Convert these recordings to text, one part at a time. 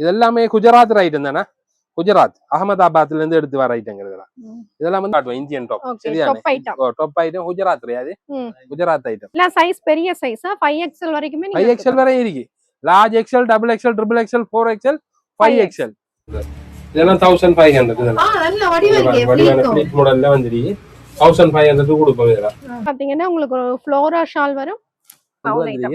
இதெல்லாமே குஜராத் ஐட்டம் தானே, குஜராத் அகமதாபாத்ல இருந்து எடுத்து வர ஐட்டங்கள் இதெல்லாம் வந்து காட்டுவோம். இந்தியன் டாப் சரியான டாப் ஐட்டம் குஜராத் கிடையாது, குஜராத் ஐட்டம். இல்ல சைஸ் பெரிய சைஸா 5XL வரைக்குமே 5XL வரை இருக்கு. Large XL, double XL, triple XL, 4XL, 5XL. இதெல்லாம் 1500. மாடல்ல வந்துருக்கு 1500 கொடுப்போம். இதெல்லாம் பாத்தீங்கன்னா உங்களுக்கு ஒரு ஃப்ளோரா ஷால் வரும்.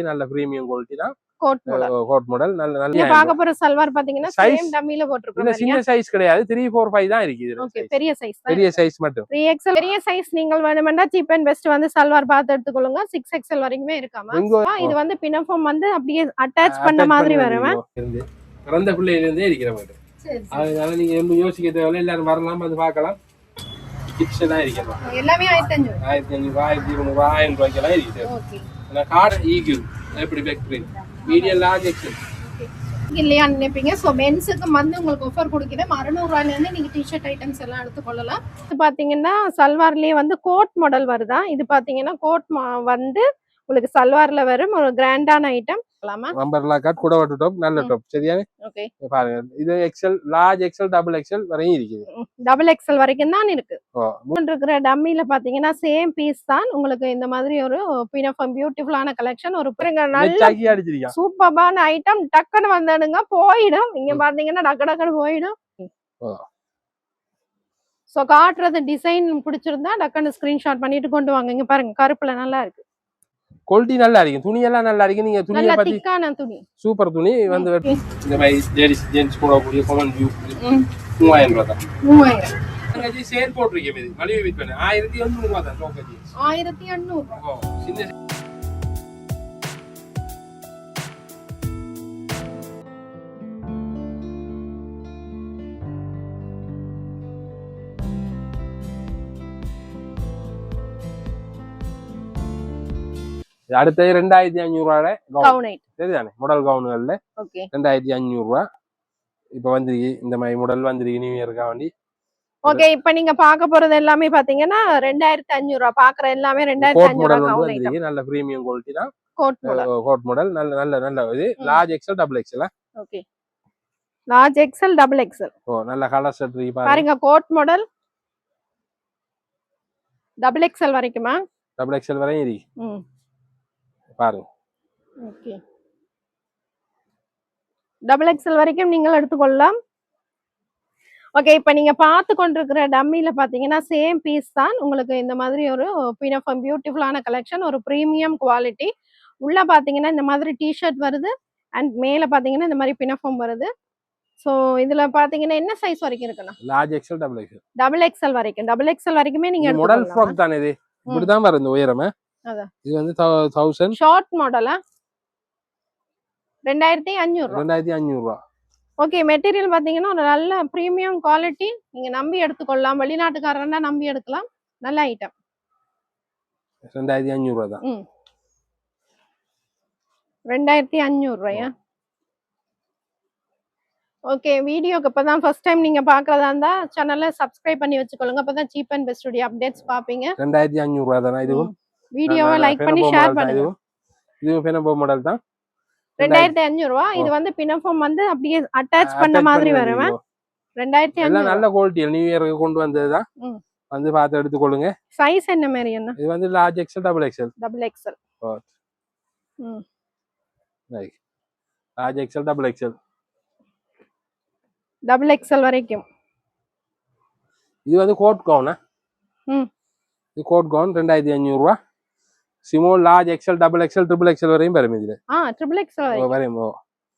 நல்ல பிரீமியம் குவாலிட்டி தான். கோட் மாடல் நல்ல நல்ல பாக்க போற சல்வார் பாத்தீங்கன்னா சேம் டம்மில போட்டுருக்கோம். இல்ல சின்ன சைஸ் கிடையாது, 3 4 5 தான் இருக்கு. இது ஓகே பெரிய சைஸ், பெரிய சைஸ் மட்டும். 3XL பெரிய சைஸ் நீங்கள் வேணும்னா சீப் அண்ட் பெஸ்ட் வந்து சல்வார் பார்த்து எடுத்துக்கொள்ளுங்க. 6XL வரைக்குமே இருக்காமா. இது வந்து பினஃபார்ம் வந்து அப்படியே அட்டாச் பண்ண மாதிரி வரும். பிறந்த பிள்ளையில இருந்தே இருக்கிற மாதிரி. அதனால நீங்க எந்த யோசிக்க தேவையில்லை, எல்லாரும் வரலாம் வந்து பார்க்கலாம். கிட்ஸ் எல்லாம் இருக்கிறோம். எல்லாமே 1500 1200 1000 ரூபாய்க்கெல்லாம் இருக்குது. ஓகே. அந்த கார்டு ஈகியூ எப்படி back print medium large XL இல்லையா நினைப்பீங்க. ஸோ மென்ஸுக்கு வந்து உங்களுக்கு ஆஃபர் கொடுக்கிறேன். 600 ரூபாயிலேருந்து நீங்கள் டிஷர்ட் ஐட்டம்ஸ் எல்லாம் எடுத்துக்கொள்ளலாம். இது பார்த்தீங்கன்னா சல்வார்லேயே வந்து கோட் மாடல் வருதா. இது பார்த்தீங்கன்னா கோட் வந்து உங்களுக்கு சல்வார்ல வரும் ஒரு கிராண்டான ஐட்டம். நம்பர்லா கட் கூட வட்டு டாப் நல்ல டாப் சரியானே. ஓகே பாருங்க இது XL, large XL, double XL வரையும் இருக்குது. டபுள் எக்ஸ்எல் வரைக்கும் தான் இருக்கு. இருக்கிற டம்மில பாத்தீங்கன்னா சேம் பீஸ் தான். உங்களுக்கு இந்த மாதிரி ஒரு பினஃபார்ம் பியூட்டிஃபுல்லான கலெக்ஷன். ஒரு நல்ல சூப்பரான ஐட்டம். டக்குன்னு வந்தானுங்க போயிடும். இங்க பாத்தீங்கன்னா டக்குன்னு போயிடும். சோ காட்டுறது டிசைன் பிடிச்சிருந்தா டக்குன்னு ஸ்கிரீன்ஷாட் பண்ணிட்டு கொண்டு வாங்க. இங்க பாருங்க கருப்புல நல்லா இருக்கு. குவாலிட்டி நல்லா இருக்கு, துணி எல்லாம் நல்லா இருக்கு. நீங்க துணியை பத்தி துணி சூப்பர் துணி வந்து இந்த மாதிரி லேடிஸ் ஜென்ட்ஸ் கூட கூடிய காமன் வியூ 3000 ரூபாய் தான். 3000 அங்க சேல் போட்டுருக்கேன். இது மலிவு விற்பனை 1800 ரூபாய் தான். டோக்கன் 1800 ரூபாய். சின்ன அடுத்த 2500 ரூபாய் சரிதானே மாடல் கவுனுகள்ல 2500 ரூபாய் இப்ப வந்துருக்கு. இந்த மாதிரி மாடல் வந்துருக்கு நியூ இயர்க்கா வேண்டி. ஓகே இப்ப நீங்க பாக்க போறது எல்லாமே பாத்தீங்கன்னா 2500 ரூபாய். பாக்குற எல்லாமே 2500 ரூபாய் வந்துருக்கு. நல்ல பிரீமியம் குவாலிட்டி தான். கோட் மாடல் நல்ல நல்ல நல்ல இது large XL, double XL. Okay large XL, double XL. ஓ நல்ல கலர் செட் இருக்கு பாருங்க. கோட் மாடல் டபுள் எக்ஸ்எல் வரைக்குமா? டபுள் எக்ஸ்எல் வரையும் இருக்கு பாருங்க. ஓகே டபுள் எக்ஸ்எல் வரைக்கும் நீங்கள் எடுத்துக்கொள்ளலாம். ஓகே இப்போ நீங்க பார்த்து கொண்டிருக்கிற டம்மில பாத்தீங்கன்னா சேம் பீஸ் தான். உங்களுக்கு இந்த மாதிரி ஒரு பினஃபார்ம் பியூட்டிஃபுல்லான கலெக்ஷன். ஒரு பிரீமியம் குவாலிட்டி. உள்ள பாத்தீங்கன்னா இந்த மாதிரி டிஷர்ட் வருது அண்ட் மேல பாத்தீங்கன்னா இந்த மாதிரி பினஃபார்ம் வருது. ஸோ இதுல பாத்தீங்கன்னா என்ன சைஸ் வரைக்கும் இருக்குன்னா large XL, double XL. Double XL வரைக்கும். டபுள் எக்ஸ்எல் வரைக்குமே நீங்க மாடல் ஃப்ராக் தானே இது. இப்படி தான் வரும் இந்த உயரமே. இது வந்து 1000 ஷார்ட் மாடலா 2500 ரூபாய். ஓகே மெட்டீரியல் பாத்தீங்கன்னா ஒரு நல்ல பிரீமியம் குவாலிட்டி. நீங்க நம்பி எடுத்துக்கொள்ளலாம். வெளிநாட்டுக்காரன்னா நம்பி எடுக்கலாம். நல்ல ஐட்டம். 2500 ரூபாய் தான். 2500 ரூபாயா? ஓகே வீடியோக்கு இப்பதான் ஃபர்ஸ்ட் டைம் நீங்க பாக்குறதா இருந்தா சேனலை சப்ஸ்கிரைப் பண்ணி வச்சுக்கொள்ளுங்க. அப்பதான் சீப் அண்ட் பெஸ்ட் உடைய அப்டேட்ஸ் பாப்பீங்க. 2500 ரூபாய் தானா இதுவும்? வீடியோவை லைக் பண்ணி ஷேர் பண்ணுங்க. இது பினஃபார்ம் மாடல் தான். 2500 ரூபாய். இது வந்து பினஃபார்ம் வந்து அப்படியே அட்டாச் பண்ண மாதிரி வரும். 2500 நல்ல குவாலிட்டி. நியூ இயருக்கு கொண்டு வந்ததுதான். வந்து பார்த்து எடுத்துக்கொள்ளுங்க. சைஸ் என்ன மாதிரி என்ன? இது வந்து large XL, double XL. Double XL. Large XL, double XL. Double XL வரைக்கும். இது வந்து கோட் கவுனா? இது கோட் கவுன் 2500 ரூபாய். Small, large XL, double XL, triple XL வரையும் வரும் இதுல. ட்ரிபிள் எக்ஸ்எல் வரையும்.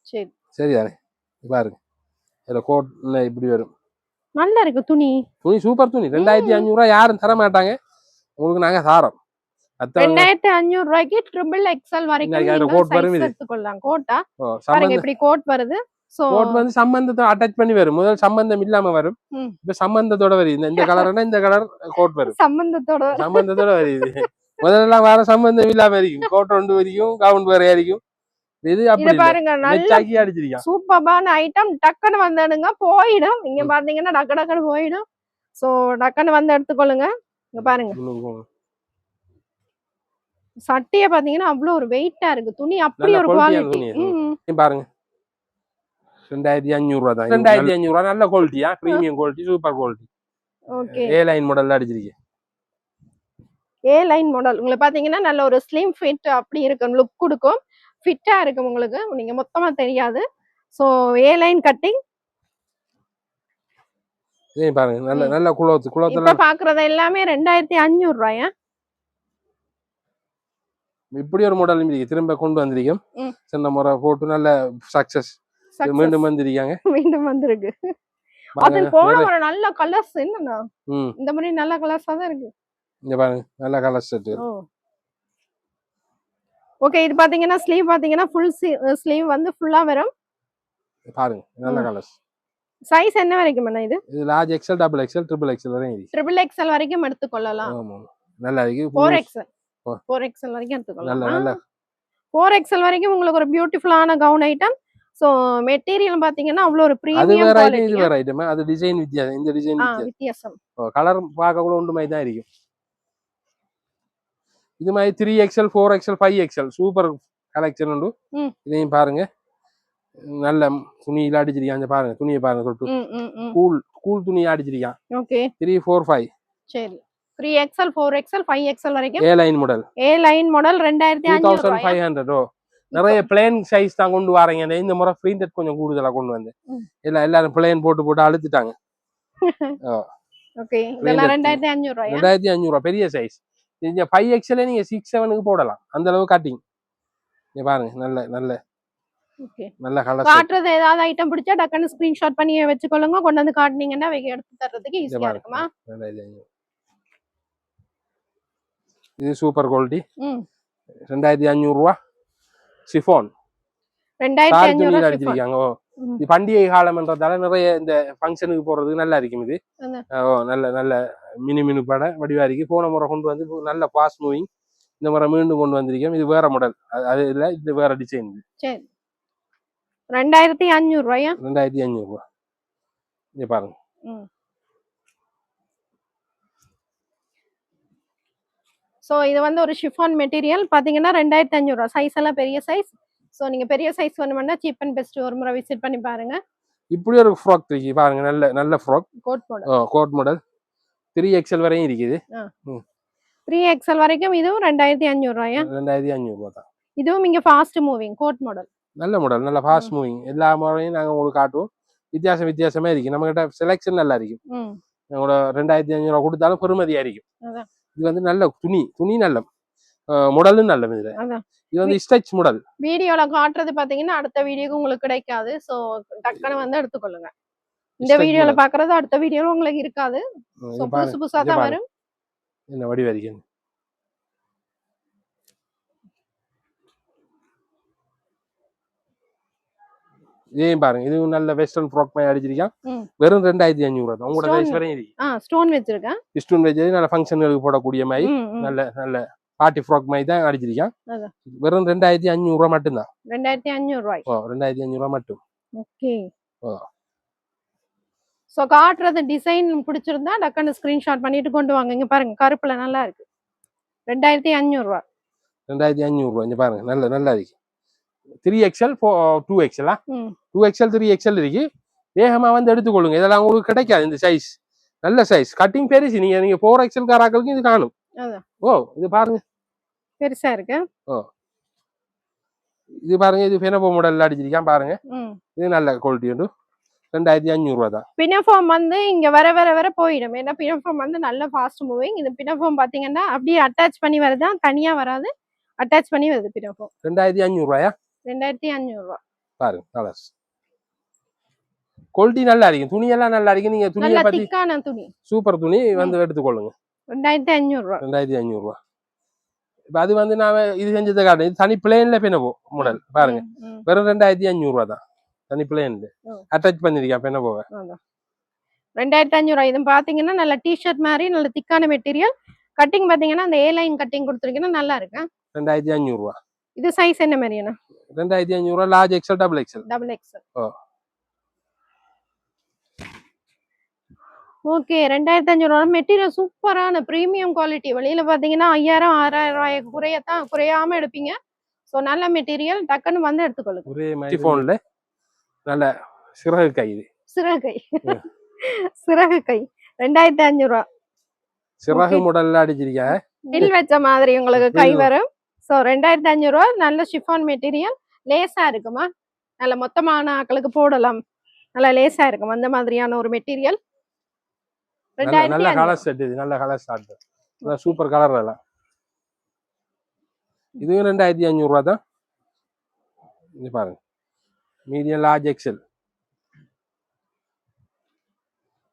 சரி சரிதானே. பாருங்க இதுல கோட்ல இப்படி வரும். நல்லா இருக்கு துணி. துணி சூப்பர் துணி. 2500 ரூபாய் யாரும் தர மாட்டாங்க. உங்களுக்கு நாங்க தாரோம். 2500 ரூபாய்க்கு ட்ரிபிள் எக்ஸ்எல் வரைக்கும் கோட் வரும். இது எடுத்துக்கொள்ளலாம். கோட்டா பாருங்க இப்படி கோட் வருது. கோட் வந்து சம்பந்தத்தோட அட்டாச் பண்ணி வரும். முதல் சம்பந்தம் இல்லாம வரும். இப்ப சம்பந்தத்தோட வருது. இந்த கலர்னா இந்த கலர் கோட் வரும். சம்பந்தத்தோட வருது. முதல்ல வேற சம்பந்தம் இல்லாம இருக்கும். கோட் ஒன்று வரைக்கும் கவுன் வேற இருக்கும். இது அப்படி பாருங்க நல்ல அடிச்சிருக்கா. சூப்பரான ஐட்டம். டக்குன்னு வந்தானுங்க போயிடும். இங்க பாத்தீங்கன்னா டக்குன்னு போயிடும். சோ டக்குன்னு வந்து எடுத்துக்கொள்ளுங்க. இங்க பாருங்க சட்டைய பாத்தீங்கன்னா அவ்வளவு ஒரு வெயிட்டா இருக்கு. துணி அப்படி ஒரு குவாலிட்டி. பாருங்க 2500 ரூபா தான். 2500 ரூபா நல்ல குவாலிட்டியா, premium quality, super quality. Okay. A line மாடல்ல அடிச்சிருக்கேன். ஏ லைன் மாடல் உங்களுக்கு பாத்தீங்கன்னா நல்ல ஒரு ஸ்லிம் ஃபிட் அப்படி இருக்கும், லுக் கொடுக்கும், ஃபிட்டா இருக்கும் உங்களுக்கு, நீங்க மொத்தமா தெரியாது. சோ ஏ லைன் கட்டிங் இதே பாருங்க நல்ல நல்ல குளோத்துல இப்ப பாக்குறது எல்லாமே 2500 ரூபாயா. இப்படி ஒரு மாடல் திரும்ப கொண்டு வந்திருக்கோம். சின்ன முறை போட்டு நல்ல சக்சஸ் மீண்டும் வந்திருக்காங்க. மீண்டும் வந்திருக்கு. அது போன ஒரு நல்ல கலர்ஸ் என்னன்னா இந்த மாதிரி நல்ல கலர்ஸா தான் இருக்கு. இங்க பாருங்க நல்ல கலர் செட். ஓகே. இது பாத்தீங்கன்னா ஸ்லீவ் பாத்தீங்கன்னா ஃபுல் ஸ்லீவ் வந்து ஃபுல்லா வரும். பாருங்க நல்ல கலர்ஸ். சைஸ் என்ன வரைக்கும் அண்ணா இது? இது large XL, double XL, triple XL வரை இருக்கு. ட்ரிபிள் எக்ஸ்எல் வரைக்கும் எடுத்துக்கொள்ளலாம். ஆமா நல்லா இருக்கு. 4XL வரைக்கும் எடுத்துக்கொள்ளலாம். நல்ல நல்ல 4XL வரைக்கும் உங்களுக்கு ஒரு பியூட்டிஃபுல்லான கவுன் ஐட்டம். சோ மெட்டீரியல் பாத்தீங்கன்னா அவ்வளவு ஒரு பிரீமியம் குவாலிட்டி. இது வேற ஐட்டம். அது டிசைன் வித்தியாசம். இந்த டிசைன் வித்தியாசம். கலர் பார்க்க கூட ஒன்று மாதிரி தான் இருக்கும். இது மாதிரி 3XL, 4XL, 5XL super collection உண்டு. இதையும் பாருங்க நல்ல துணியில அடிச்சிருக்காங்க. பாருங்க துணியை பாருங்க தொட்டு. கூல் துணி அடிச்சிருக்கான். ஓகே. 3, 4, 5. சரி. 3XL, 4XL, 5XL வரைக்கும் ஏ லைன் மாடல். ஏ லைன் மாடல் 2500. நிறைய பிளேன் சைஸ் தான் கொண்டு வரீங்க. இந்த முறை பிரிண்டட் கொஞ்சம் கூடுதலா கொண்டு வந்து எல்லாரும் பிளேன் போட்டு அழுத்திட்டாங்க. ஓகே. இதெல்லாம் 2500 ரூபாயா? 2500 ரூபாய் பெரிய சைஸ். நீங்க 5XL நீங்க 6-7க்கு போடலாம். அந்த அளவு கட்டிங். நீங்க பாருங்க நல்ல நல்ல ஓகே நல்ல கலர். காட்றது ஏதாவது ஐட்டம் பிடிச்சா டக்குன்னு ஸ்கிரீன்ஷாட் பண்ணி வெச்சுக்கொள்ளுங்க. கொண்டு வந்து காட்டுனீங்கன்னா வெக்க எடுத்து தரதுக்கு ஈஸியா இருக்குமா. இது சூப்பர் குவாலிட்டி. 2500 ரூபாய். சிஃபான் 2500 அடிச்சிருக்காங்க. இது பண்டிகை காலம்ன்றதால நிறைய இந்த ஃபங்க்ஷனுக்கு போறதுக்கு நல்லா இருக்கும். இது நல்ல நல்ல மினு பட வடிவா இருக்கு. போன முறை கொண்டு வந்து நல்ல ஃபாஸ்ட் மூவிங். இந்த முறை மீண்டும் கொண்டு வந்திருக்கோம். இது வேற மாடல். அது இல்ல இது வேற டிசைன். சரி. 2500 ரூபாயா? 2500 ரூபாய். இங்க பாருங்க. சோ இது வந்து ஒரு ஷிஃபான் மெட்டீரியல் பாத்தீங்கன்னா 2500 ரூபாய். சைஸ் எல்லாம் பெரிய சைஸ். சோ நீங்க பெரிய சைஸ் வேணும்னா சீப் அண்ட் பெஸ்ட் ஒரு முறை விசிட் பண்ணி பாருங்க. இப்படி ஒரு ஃப்ராக் இருக்கு பாருங்க. நல்ல நல்ல ஃப்ராக். கோட் மாடல் 3XL வரையும் இருக்குது. 3XL வரைக்கும் இதுவும் 2500 ரூபாயா? 2500 ரூபாய் தான். இதுவும் இங்க ஃபாஸ்ட் மூவிங் கோட் மாடல். நல்ல மாடல் நல்ல ஃபாஸ்ட் மூவிங். எல்லா முறையும் நாங்க உங்களுக்கு காட்டுவோம். வித்தியாசமா இருக்கு. நம்ம கிட்ட செலக்ஷன் நல்லா இருக்கு. உங்களோட 2500 ரூபாய் கொடுத்தாலும் பெருமதியா இருக்கும். இது வந்து நல்ல துணி நல்ல மாடலும் நல்ல. இது வந்து ஸ்டிச் மாடல். வீடியோல காட்டுறது பாத்தீங்கன்னா அடுத்த வீடியோக்கு உங்களுக்கு கிடைக்காது. சோ டக்குன்னு வந்து எடுத்துக்கொள்ளுங்க. இந்த வீடியோல பாக்குறது அடுத்த வீடியோல உங்களுக்கு இருக்காது. சோ புதுசா தான் வரும். என்ன வடிவா இருக்கு. இதையும் பாருங்க. இது நல்ல வெஸ்டர்ன் ஃப்ராக் மாதிரி அடிச்சிருக்கான். வெறும் 2500 ரூபாய். உங்களோட சைஸ் வரையும் இருக்கு. ஸ்டோன் வச்சிருக்கேன். ஸ்டோன் வச்சது நல்ல ஃபங்க்ஷனுக்கு போடக்கூடிய மாதிரி நல்ல நல்ல பார்ட்டி ஃப்ராக் மாதிரி தான் அடிச்சிருக்கான். வெறும் 2500 ரூபாய் மட்டும்தான். 2500 ரூபாய். 2500 ரூபாய் மட்டும். ஓகே. சோ காட்டுறது டிசைன் பிடிச்சிருந்தா டக்குன்னு ஸ்கிரீன்ஷாட் பண்ணிட்டு கொண்டு வாங்க. இங்க பாருங்க கருப்புல நல்லா இருக்கு. 2500 ரூபாய். 2500 ரூபாய். இங்க பாருங்க நல்ல நல்லா இருக்கு. 3XL 2XL 2XL 3XL இருக்கு. வேகமா வந்து எடுத்துக்கொள்ளுங்க. இதெல்லாம் உங்களுக்கு கிடைக்காது. இந்த சைஸ் நல்ல சைஸ். கட்டிங் பெருசு. நீங்க 4XL காராக்களுக்கு இது காணும். இது பாருங்க பெருசா இருக்கு. இது பாருங்க. இது பினஃபோ மாடல்ல அடிச்சிருக்கான் பாருங்க. இது நல்ல குவாலிட்டி உண்டு. 2500 ரூபாய் தான். பினஃபார்ம் வந்து இங்க வர போயிடும். ஏன்னா பினஃபார்ம் வந்து நல்ல ஃபாஸ்ட் மூவிங். இது பினஃபார்ம் பாத்தீங்கன்னா அப்படியே அட்டாச் பண்ணி வருதா, தனியா வராது, அட்டாச் பண்ணி வருது பினஃபார்ம். 2500 ரூபாயா? 2500 ரூபாய். பாருங்க கலர்ஸ் குவாலிட்டி நல்லா இருக்கு. துணி எல்லாம் நல்லா இருக்கு. நீங்க துணியை பத்தி திக்கான துணி சூப்பர் துணி வந்து எடுத்துக்கொள்ளுங்க. 2500 ரூபாய். 2500 ரூபாய். இப்ப அது வந்து நாம இது செஞ்சதை காட்டுறேன். இது தனி பிளேன்ல பினஃபோ மாடல் பாருங்க. வெறும் 2500 ரூபாய் தான். தனி பிளேன்ல அட்டாச் பண்ணிருக்கேன் பினஃபோவை. 2500 ரூபாய். இது பாத்தீங்கன்னா நல்ல டி-ஷர்ட் மாதிரி நல்ல திக்கான மெட்டீரியல். கட்டிங் பாத்தீங்கன்னா அந்த ஏ லைன் கட்டிங் கொடுத்துருக்கீங்கன்னா நல்லா இருக்கு. 2500 ரூபாய். இது சைஸ் என்ன மாதிரியான? 2500 ரூபாய். Large XL, double XL. Okay. 2500 ரூபாய். மெட்டீரியல் சூப்பரான பிரீமியம் குவாலிட்டி. வெளியில பாத்தீங்கன்னா 5000 6000 ரூபாய்க்கு குறையாம எடுப்பீங்க. சோ நல்ல மெட்டீரியல். டக்குன்னு வந்து எடுத்துக்கொள்ளுங்க. ஒரே மாதிரி போன்ல நல்ல சிறகு கை இது. சிறகு கை. சிறகு கை 2500 ரூபா. சிறகு மாடல்ல அடிச்சிருக்கேன். டில் வச்ச மாதிரி உங்களுக்கு கை வரும். சோ 2500 ரூபா. நல்ல ஷிஃபான் மெட்டீரியல், லேசா இருக்குமா, நல்ல மொத்தமான ஆட்களுக்கு போடலாம், நல்ல லேசா இருக்கும் அந்த மாதிரியான ஒரு மெட்டீரியல். நல்ல கலர் செட் இது, நல்ல கலர் ஸ்டார்ட், சூப்பர் கலர் எல்லாம். இதுவும் 2500 ரூபா தான். இது பாருங்க, மீடியம் லார்ஜ் எக்ஸல்,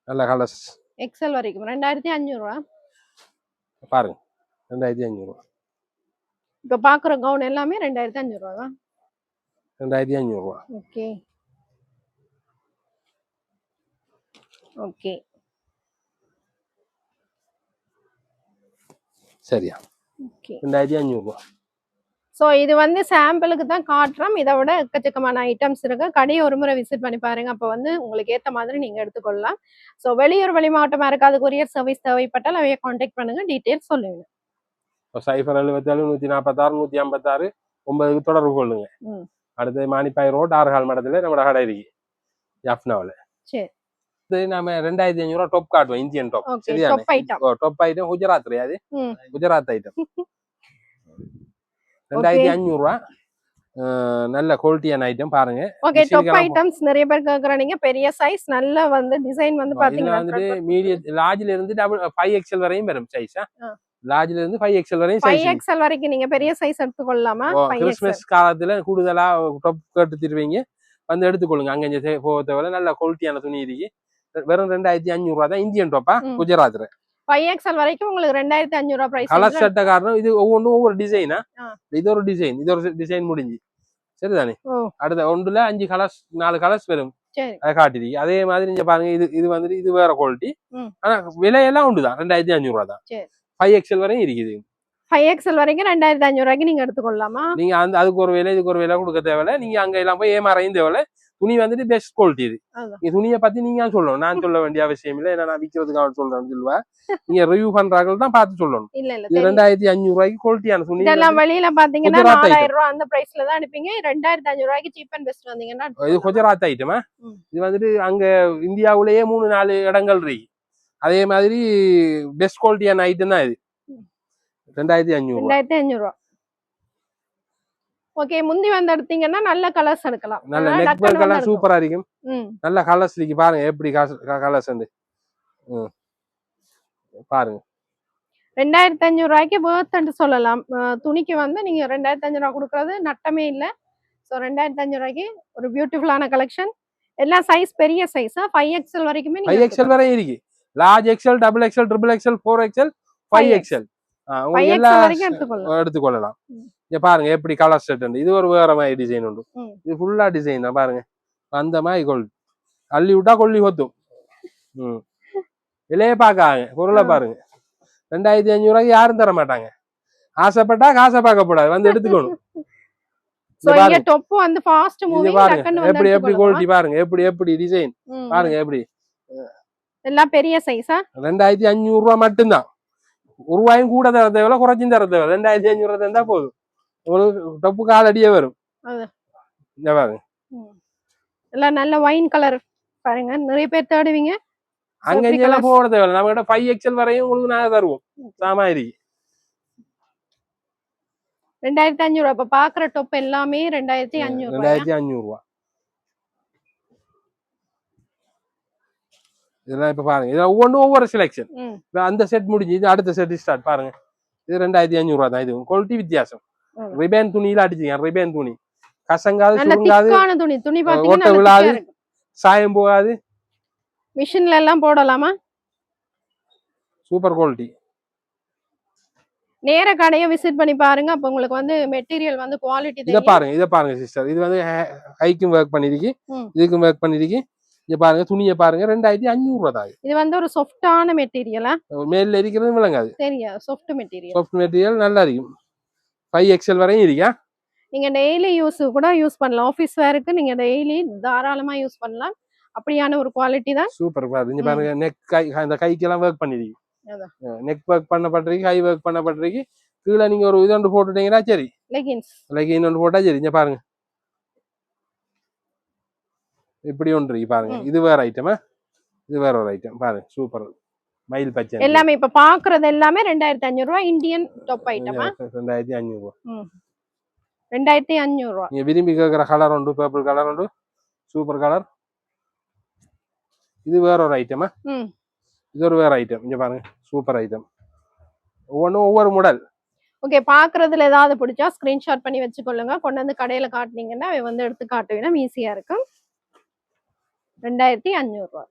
நல்ல கலர்ஸ். எக்ஸல் வரைக்கும் 2500 ரூபா. பாருங்க 2500 ரூபா. இப்ப பாக்குற கவுன் எல்லாமே 2500 ரூபா தான். 2500 ரூபா. ஓகே ஓகே சரியா? ஓகே 2500 ரூபா. ஸோ இது வந்து சாம்பிளுக்கு தான் காட்டுறோம். இதை விட எக்கச்சக்கமான ஐட்டம்ஸ் இருக்கு. கடையை ஒரு முறை விசிட் பண்ணி பாருங்க. அப்போ வந்து உங்களுக்கு ஏற்ற மாதிரி நீங்க எடுத்துக்கொள்ளலாம். ஸோ வெளியூர் வெளி மாவட்டமா இருக்காது, கொரியர் சர்வீஸ் தேவைப்பட்டால் அவைய கான்டாக்ட் பண்ணுங்க, டீட்டெயில்ஸ் சொல்லுங்க. 077 146 156 9க்கு தொடர்பு கொள்ளுங்க. அடுத்து மானிப்பாய் ரோட் ஆர்கால் மடத்துல நம்ம கடை இருக்கு ஜாஃப்னாவில். சரி, இது நம்ம 2500 ரூபா டாப் காட்டுவோம், இந்தியன் டாப். சரியா? டாப் ஐட்டம் குஜராத் கிடையாது, குஜராத் ஐட்டம். 2500 ரூபா. நல்ல குவாலிட்டியான ஐட்டம் பாருங்க. ஓகே, டாப் ஐட்டம்ஸ் நிறைய பேர் கேக்குறாங்க. பெரிய சைஸ் நல்ல வந்து டிசைன் வந்து பாத்தீங்கன்னா வந்து மீடியம் லார்ஜ்ல இருந்து 5XL வரையும் வரும் சைஸ். லார்ஜ்ல இருந்து 5XL வரையும் சைஸ். 5XL வரைக்கும் நீங்க பெரிய சைஸ் எடுத்துக்கொள்ளலாமா? கிறிஸ்மஸ் காலத்துல கூடுதலா டாப் கேட்டு திருவீங்க, வந்து எடுத்துக்கொள்ளுங்க. அங்க போகத்தவரை நல்ல குவாலிட்டியான துணி இருக்கு. வெறும் 2500 ரூபா தான் இந்தியன் டாப்பா குஜராத்ல. 5XL வரைக்கும் உங்களுக்கு 2500 ரூபா பிரைஸ். கலர் செட்ட காரணம் இது ஒவ்வொன்றும் ஒவ்வொரு டிசைனா. இது ஒரு டிசைன், இது ஒரு டிசைன் முடிஞ்சு. சரிதானே? அடுத்த ஒன்றுல 5 கலர்ஸ் 4 கலர்ஸ் வரும். அதை காட்டிருக்கு. அதே மாதிரி நீங்க பாருங்க, இது வந்துட்டு இது வேற குவாலிட்டி. ஆனா விலையெல்லாம் உண்டுதான், 2500 ரூபா தான். 5XL வரையும் இருக்குது. 5XL வரைக்கும் 2500 ரூபாய்க்கு நீங்க எடுத்துக்கொள்ளலாமா? நீங்க அந்த அதுக்கு ஒரு விலை இதுக்கு ஒரு விலை கொடுக்க தேவையில்ல. நீங்க அங்க எல்லாம் போய் ஏமாறையும் தேவையில்ல. துணி வந்துட்டு பெஸ்ட் குவாலிட்டி. இது துணியை பத்தி நீங்க சொல்லணும், நான் சொல்ல வேண்டிய அவசியம் இல்லை. ஏன்னா நான் விற்கிறதுக்காக சொல்றேன்னு சொல்லுவேன். நீங்க ரிவ்யூ பண்றாங்க தான் பார்த்து சொல்லணும். இது 2500 ரூபாய்க்கு குவாலிட்டியான துணி. இதெல்லாம் வெளியில பாத்தீங்கன்னா 4000 ரூபாய் அந்த பிரைஸ்ல தான் அனுப்பிங்க. 2500 ரூபாய்க்கு சீப் அண்ட் பெஸ்ட் வந்தீங்கன்னா இது குஜராத் ஐட்டமா. இது வந்துட்டு அங்க இந்தியாவிலேயே 3-4 இடங்கள் இருக்கு. அதே மாதிரி பெஸ்ட் குவாலிட்டியான ஐட்டம் தான் இது. 2500 ரூபாய். ஓகே, முந்தி வந்து எடுத்தீங்கன்னா நல்ல கலர்ஸ் எடுக்கலாம். நல்ல நெக் ஒர்க் எல்லாம் சூப்பரா இருக்கும். நல்ல கலர்ஸ் இருக்கு பாருங்க, எப்படி கலர்ஸ் வந்து பாருங்க. 2500 ரூபாய்க்கு வர்த்ன்னு சொல்லலாம். துணிக்கு வந்து நீங்க 2500 ரூபாய் கொடுக்கறது நட்டமே இல்லை. ஸோ 2500 ரூபாய்க்கு ஒரு பியூட்டிஃபுல்லான கலெக்ஷன். எல்லா சைஸ் பெரிய சைஸா 5XL வரைக்குமே 5XL வரை இருக்கு. Large XL, double XL, triple XL, 4XL, 5XL எடுத்துக்கொள்ளலாம். இங்க பாருங்க எப்படி கலர் செட். இது ஒரு வேற மாதிரி டிசைன் உண்டு. இது ஃபுல்லா டிசைன் தான் பாருங்க. அந்த மாதிரி கொள்ளு அள்ளி விட்டா கொள்ளி கொத்தும். விலையே பாக்காங்க, பொருளை பாருங்க. 2500 ரூபாய்க்கு யாரும் தர மாட்டாங்க. ஆசைப்பட்டா காசை பார்க்க கூடாது, வந்து எடுத்துக்கணும். எப்படி எப்படி குவாலிட்டி பாருங்க, எப்படி எப்படி டிசைன் பாருங்க. எப்படி எல்லாம் பெரிய சைஸா. 2500 ரூபாய் மட்டும்தான். ஒரு ரூபாயும் கூட தர தேவையில்ல, குறைச்சும் தர தேவை. 2500 ரூபாய் தந்தா போதும். உங்களுக்கு டப்பு கால் அடியே வரும். பாருங்க எல்லாம் நல்ல வைன் கலர் பாருங்க. நிறைய பேர் தேடுவீங்க. அங்க எல்லாம் போட தேவையில்ல, நம்ம கிட்ட 5XL வரையும் உங்களுக்கு நாங்க தருவோம். சாமாரி 2500 ரூபாய். இப்ப பாக்குற டொப் எல்லாமே 2500 ரூபாய். இதெல்லாம் இப்ப பாருங்க, இதெல்லாம் ஒவ்வொன்றும் ஒவ்வொரு செலெக்ஷன். அந்த செட் முடிஞ்சு இது அடுத்த செட் ஸ்டார்ட் பாருங்க. இது 2500 ரூபாய் தான். இது குவாலிட்டி வித்தியாசம். ரிபேன் துணியில அடிச்சுங்க. ரிபேன் துணி கசங்காது, சுருங்காது, ஓட்ட விழாது, சாயம் போகாது. மிஷின்ல எல்லாம் போடலாமா? Super quality. நேர கடையை விசிட் பண்ணி பாருங்க. அப்ப உங்களுக்கு வந்து மெட்டீரியல் வந்து குவாலிட்டி. இத பாருங்க சிஸ்டர். இது வந்து ஹைக்கும் ஒர்க் பண்ணிருக்கு, இதுக்கும் ஒர்க் பண்ணிருக்கு. இங்க பாருங்க, துணியை பாருங்க. 2500 ரூபாய் தான். இது வந்து ஒரு சாஃப்ட்டான மெட்டீரியலா. மேல இருக்கிறது விளங்காது. சரியா? Soft material. சாஃப்ட் மெட்டீரியல் நல்லா இருக்கும். 5XL வரையும் இருக்கா. நீங்க டெய்லி யூஸ் கூட யூஸ் பண்ணலாம். ஆபீஸ் வேருக்கு நீங்க டெய்லி தாராளமா யூஸ் பண்ணலாம். அப்படியான ஒரு குவாலிட்டி தான். சூப்பர் பாருங்க. இங்க பாருங்க, நெக் கை, அந்த கைக்கு எல்லாம் ஒர்க் பண்ணிருக்கு. நெக் ஒர்க் பண்ணப்பட்டிருக்கு, ஹை ஒர்க் பண்ணப்பட்டிருக்கு. கீழே நீங்க ஒரு இது ஒன்று போட்டுட்டீங்கன்னா சரி, லெகின் ஒன்று போட்டா சரி. இங்க பாருங்க, இப்படி ஒன்று இருக்கு பாருங்க. இது வேற ஐட்டமா, இது வேற ஒரு ஐட்டம் பாருங்க. சூப்பர் மயில் பச்சை. எல்லாமே இப்ப பாக்குறது எல்லாமே 2500 ரூபாய் இந்தியன் டாப் ஐட்டமா. 2500 ரூபாய். 2500 ரூபாய். நீங்க விரும்பி கேக்குற கலர் உண்டு, பர்பிள் கலர் உண்டு, சூப்பர் கலர். இது வேற ஒரு ஐட்டமா, இது ஒரு வேற ஐட்டம். இங்க பாருங்க சூப்பர் ஐட்டம். ஒவ்வொன்றும் ஒவ்வொரு மாடல். ஓகே, பாக்குறதுல ஏதாவது பிடிச்சா ஸ்கிரீன்ஷாட் பண்ணி வச்சுக்கொள்ளுங்க. கொண்டு வந்து கடையில காட்டினீங்கன்னா அவ வந்து எடுத்து காட்டுவீங்கன்னா ஈஸியா இருக்கும். 2500 ரூபாய்.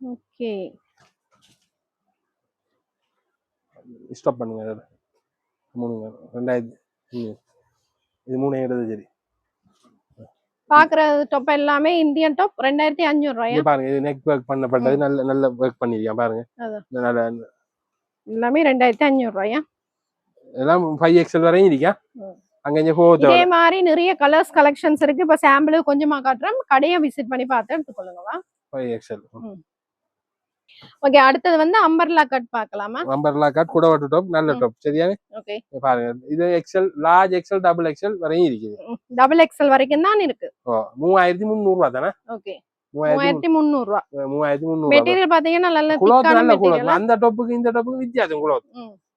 ஓகே, ஸ்டாப் பண்ணுங்க. 2000 இது 3000 சரி. பாக்குறது டாப் எல்லாமே இந்தியன் டாப் 2500 ரூபாய். பாருங்க இது நெக் ஒர்க் பண்ணப்பட்டது. நல்ல நல்ல ஒர்க் பண்ணிருக்கேன் பாருங்க. நல்ல எல்லாமே 2500 ரூபாய். எல்லாம் 5XL வரையும் இருக்கா. அங்க இங்க போகுது. இதே மாதிரி நிறைய கலர்ஸ் கலெக்ஷன்ஸ் இருக்கு. இப்ப சாம்பிள் கொஞ்சமா காட்டுறேன், கடையை விசிட் பண்ணி பார்த்து எடுத்துக்கொள்ளுங்கவா. 5XL. ஓகே, அடுத்தது வந்து அம்பர்லா கட் பார்க்கலாமா? அம்பர்லா கட் குடவட்டு டாப், நல்ல டாப் சரியா. ஓகே பாருங்க இது XL, large XL, double XL வரையும் இருக்குது. டபுள் XL வரைக்கும் தான் இருக்கு. 3300 ரூபாய் தானே. ஓகே 3300 ரூபாய். 3300. மெட்டீரியல் பாத்தீங்கன்னா நல்ல குளோத், நல்ல குளோத். அந்த டாப்புக்கு இந்த டாப்புக்கு வித்தியாசம் குளோத்.